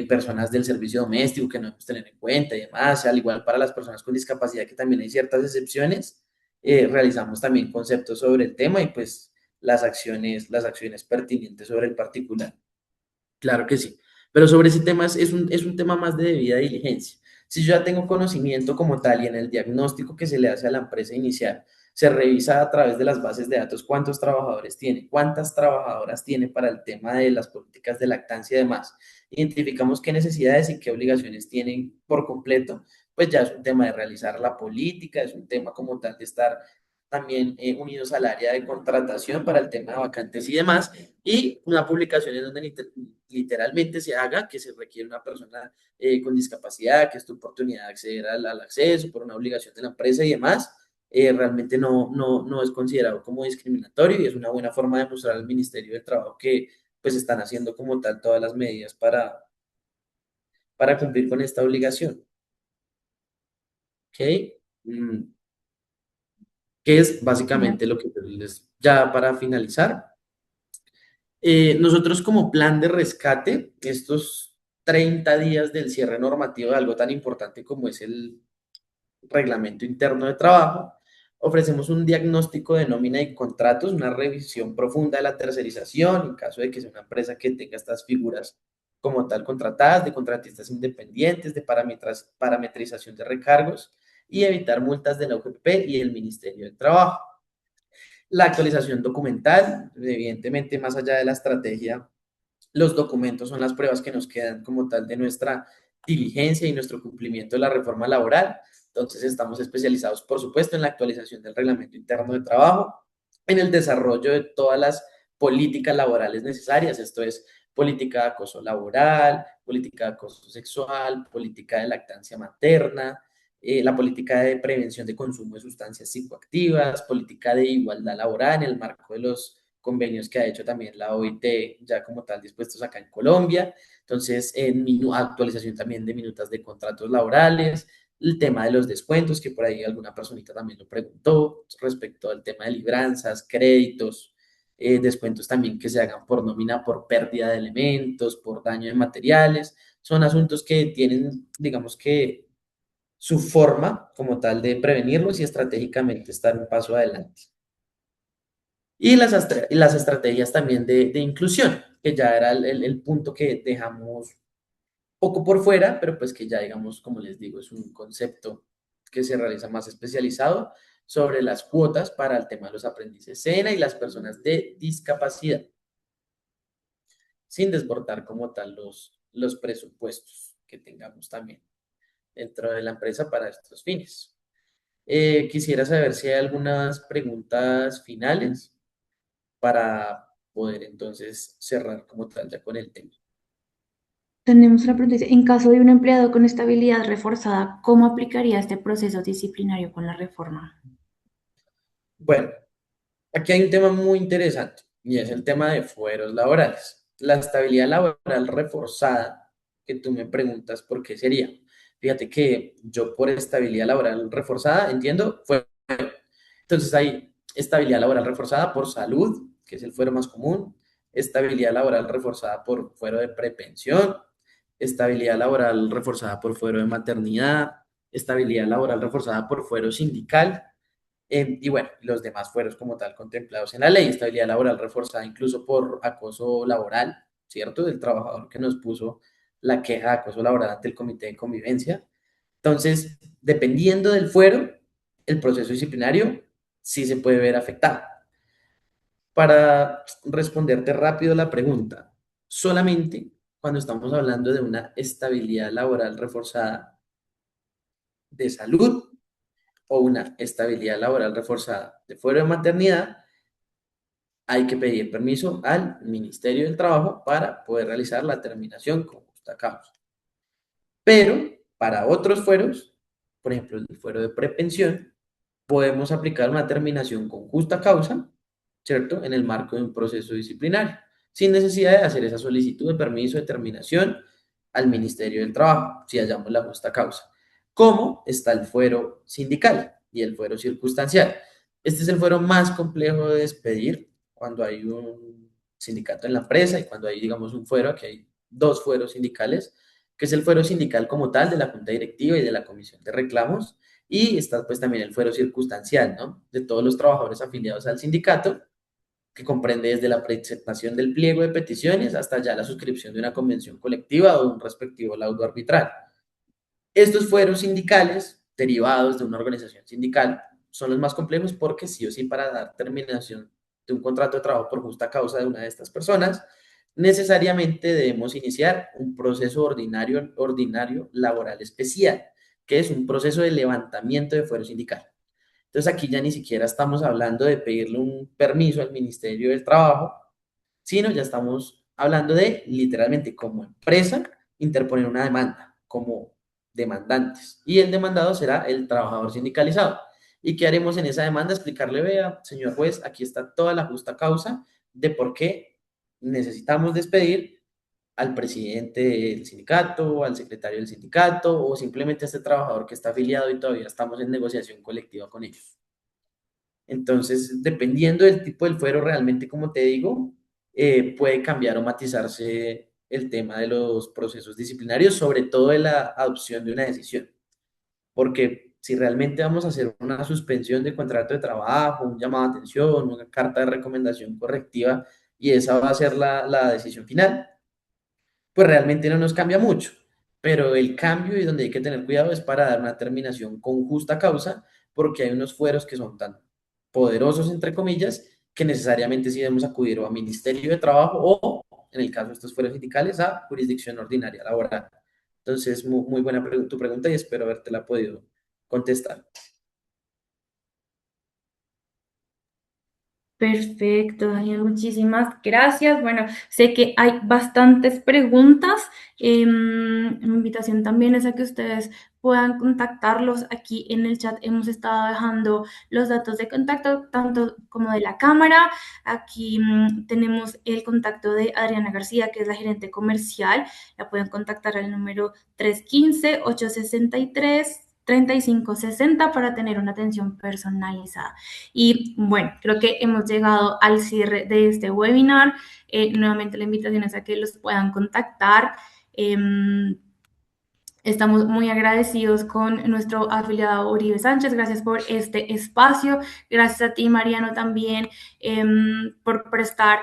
personas del servicio doméstico que no debemos tener en cuenta y demás, al igual para las personas con discapacidad que también hay ciertas excepciones, realizamos también conceptos sobre el tema y pues las acciones pertinentes sobre el particular. Claro que sí. Pero sobre ese tema es un tema más de debida diligencia. Si yo ya tengo conocimiento como tal y en el diagnóstico que se le hace a la empresa inicial, se revisa a través de las bases de datos cuántos trabajadores tiene, cuántas trabajadoras tiene para el tema de las políticas de lactancia y demás. Identificamos qué necesidades y qué obligaciones tienen por completo, pues ya es un tema de realizar la política, es un tema como tal de estar también unidos al área de contratación para el tema de vacantes y demás, y una publicación en donde literalmente se haga que se requiere una persona con discapacidad, que es tu oportunidad de acceder al acceso por una obligación de la empresa y demás, realmente no es considerado como discriminatorio y es una buena forma de mostrar al Ministerio del Trabajo que pues están haciendo como tal todas las medidas para cumplir con esta obligación. ¿Ok? Mm, que es básicamente lo que les... Ya para finalizar, nosotros como plan de rescate, estos 30 días del cierre normativo de algo tan importante como es el reglamento interno de trabajo, ofrecemos un diagnóstico de nómina y contratos, una revisión profunda de la tercerización, en caso de que sea una empresa que tenga estas figuras como tal contratadas, de contratistas independientes, de parametrización de recargos y evitar multas de la UGP y el Ministerio del Trabajo. La actualización documental, evidentemente más allá de la estrategia, los documentos son las pruebas que nos quedan como tal de nuestra diligencia y nuestro cumplimiento de la reforma laboral. Entonces estamos especializados, por supuesto, en la actualización del reglamento interno de trabajo, en el desarrollo de todas las políticas laborales necesarias. Esto es política de acoso laboral, política de acoso sexual, política de lactancia materna, la política de prevención de consumo de sustancias psicoactivas, política de igualdad laboral en el marco de los convenios que ha hecho también la OIT ya como tal dispuestos acá en Colombia. Entonces, en actualización también de minutas de contratos laborales, el tema de los descuentos, que por ahí alguna personita también lo preguntó, respecto al tema de libranzas, créditos, descuentos también que se hagan por nómina, por pérdida de elementos, por daño de materiales. Son asuntos que tienen, digamos que, su forma como tal de prevenirlos y estratégicamente estar un paso adelante. Y las estrategias también de inclusión, que ya era el punto que dejamos poco por fuera, pero pues que ya digamos, como les digo, es un concepto que se realiza más especializado sobre las cuotas para el tema de los aprendices SENA y las personas de discapacidad, sin desbordar como tal los presupuestos que tengamos también. dentro de la empresa para estos fines. Quisiera saber si hay algunas preguntas finales para poder entonces cerrar como tal ya con el tema. Tenemos una pregunta, dice, en caso de un empleado con estabilidad reforzada, ¿cómo aplicaría este proceso disciplinario con la reforma? Bueno, aquí hay un tema muy interesante y es el tema de fueros laborales. La estabilidad laboral reforzada, que tú me preguntas por qué sería. Fíjate que yo por estabilidad laboral reforzada entiendo fuero. Entonces hay estabilidad laboral reforzada por salud, que es el fuero más común, estabilidad laboral reforzada por fuero de prepensión, estabilidad laboral reforzada por fuero de maternidad, estabilidad laboral reforzada por fuero sindical. Y bueno, los demás fueros como tal contemplados en la ley, estabilidad laboral reforzada incluso por acoso laboral, ¿cierto? Del trabajador que nos puso la queja de acoso laboral ante el comité de convivencia. Entonces, dependiendo del fuero, el proceso disciplinario sí se puede ver afectado. Para responderte rápido la pregunta, solamente cuando estamos hablando de una estabilidad laboral reforzada de salud o una estabilidad laboral reforzada de fuero de maternidad, hay que pedir permiso al Ministerio del Trabajo para poder realizar la terminación con justa causa. Pero para otros fueros, por ejemplo, el fuero de prepensión, podemos aplicar una terminación con justa causa, ¿cierto? En el marco de un proceso disciplinario, sin necesidad de hacer esa solicitud de permiso de terminación al Ministerio del Trabajo, si hallamos la justa causa. ¿Cómo está el fuero sindical y el fuero circunstancial? Este es el fuero más complejo de despedir cuando hay un sindicato en la empresa y cuando hay, digamos, un fuero, aquí hay dos fueros sindicales, que es el fuero sindical como tal de la Junta Directiva y de la Comisión de Reclamos, y está pues también el fuero circunstancial, ¿no? De todos los trabajadores afiliados al sindicato, que comprende desde la presentación del pliego de peticiones hasta ya la suscripción de una convención colectiva o de un respectivo laudo arbitral. Estos fueros sindicales, derivados de una organización sindical, son los más complejos porque sí o sí para dar terminación de un contrato de trabajo por justa causa de una de estas personas, necesariamente debemos iniciar un proceso ordinario laboral especial, que es un proceso de levantamiento de fuero sindical. Entonces aquí ya ni siquiera estamos hablando de pedirle un permiso al Ministerio del Trabajo, sino ya estamos hablando de literalmente como empresa interponer una demanda como demandantes y el demandado será el trabajador sindicalizado. ¿Y qué haremos en esa demanda? Explicarle, vea, señor juez, aquí está toda la justa causa de por qué necesitamos despedir al presidente del sindicato, al secretario del sindicato o simplemente a este trabajador que está afiliado y todavía estamos en negociación colectiva con ellos. Entonces, dependiendo del tipo del fuero, realmente, como te digo, puede cambiar o matizarse el tema de los procesos disciplinarios, sobre todo de la adopción de una decisión. Porque si realmente vamos a hacer una suspensión de contrato de trabajo, un llamado de atención, una carta de recomendación correctiva, y esa va a ser la decisión final, pues realmente no nos cambia mucho. Pero el cambio y donde hay que tener cuidado es para dar una terminación con justa causa, porque hay unos fueros que son tan poderosos, entre comillas, que necesariamente sí debemos acudir o a Ministerio de Trabajo o, en el caso de estos fueros sindicales, a jurisdicción ordinaria laboral. Entonces, muy buena tu pregunta y espero habértela podido contestar. Perfecto, Daniel, muchísimas gracias. Bueno, sé que hay bastantes preguntas. Mi invitación también es a que ustedes puedan contactarlos. Aquí en el chat hemos estado dejando los datos de contacto, tanto como de la cámara. Aquí tenemos el contacto de Adriana García, que es la gerente comercial. La pueden contactar al número 315-863-3560 para tener una atención personalizada. Y bueno, creo que hemos llegado al cierre de este webinar. Nuevamente la invitación es a que los puedan contactar. Estamos muy agradecidos con nuestro afiliado Uribe Sánchez. Gracias por este espacio. Gracias a ti, Mariano, también por prestar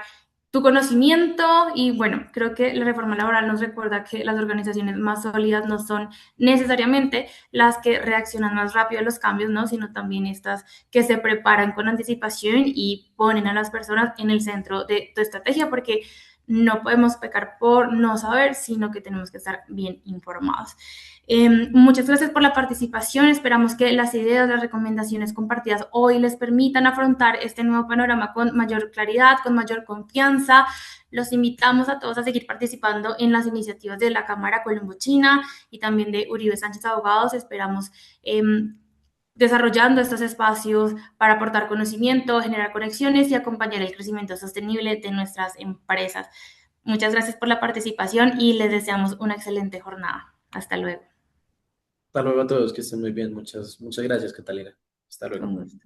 tu conocimiento. Y bueno, creo que la reforma laboral nos recuerda que las organizaciones más sólidas no son necesariamente las que reaccionan más rápido a los cambios, ¿no? Sino también estas que se preparan con anticipación y ponen a las personas en el centro de tu estrategia, porque no podemos pecar por no saber, sino que tenemos que estar bien informados. Muchas gracias por la participación. Esperamos que las ideas, las recomendaciones compartidas hoy les permitan afrontar este nuevo panorama con mayor claridad, con mayor confianza. Los invitamos a todos a seguir participando en las iniciativas de la Cámara Colombo-China y también de Uribe Sánchez Abogados. Esperamos desarrollando estos espacios para aportar conocimiento, generar conexiones y acompañar el crecimiento sostenible de nuestras empresas. Muchas gracias por la participación y les deseamos una excelente jornada. Hasta luego. Hasta luego a todos, que estén muy bien. Muchas gracias, Catalina. Hasta luego. Con gusto.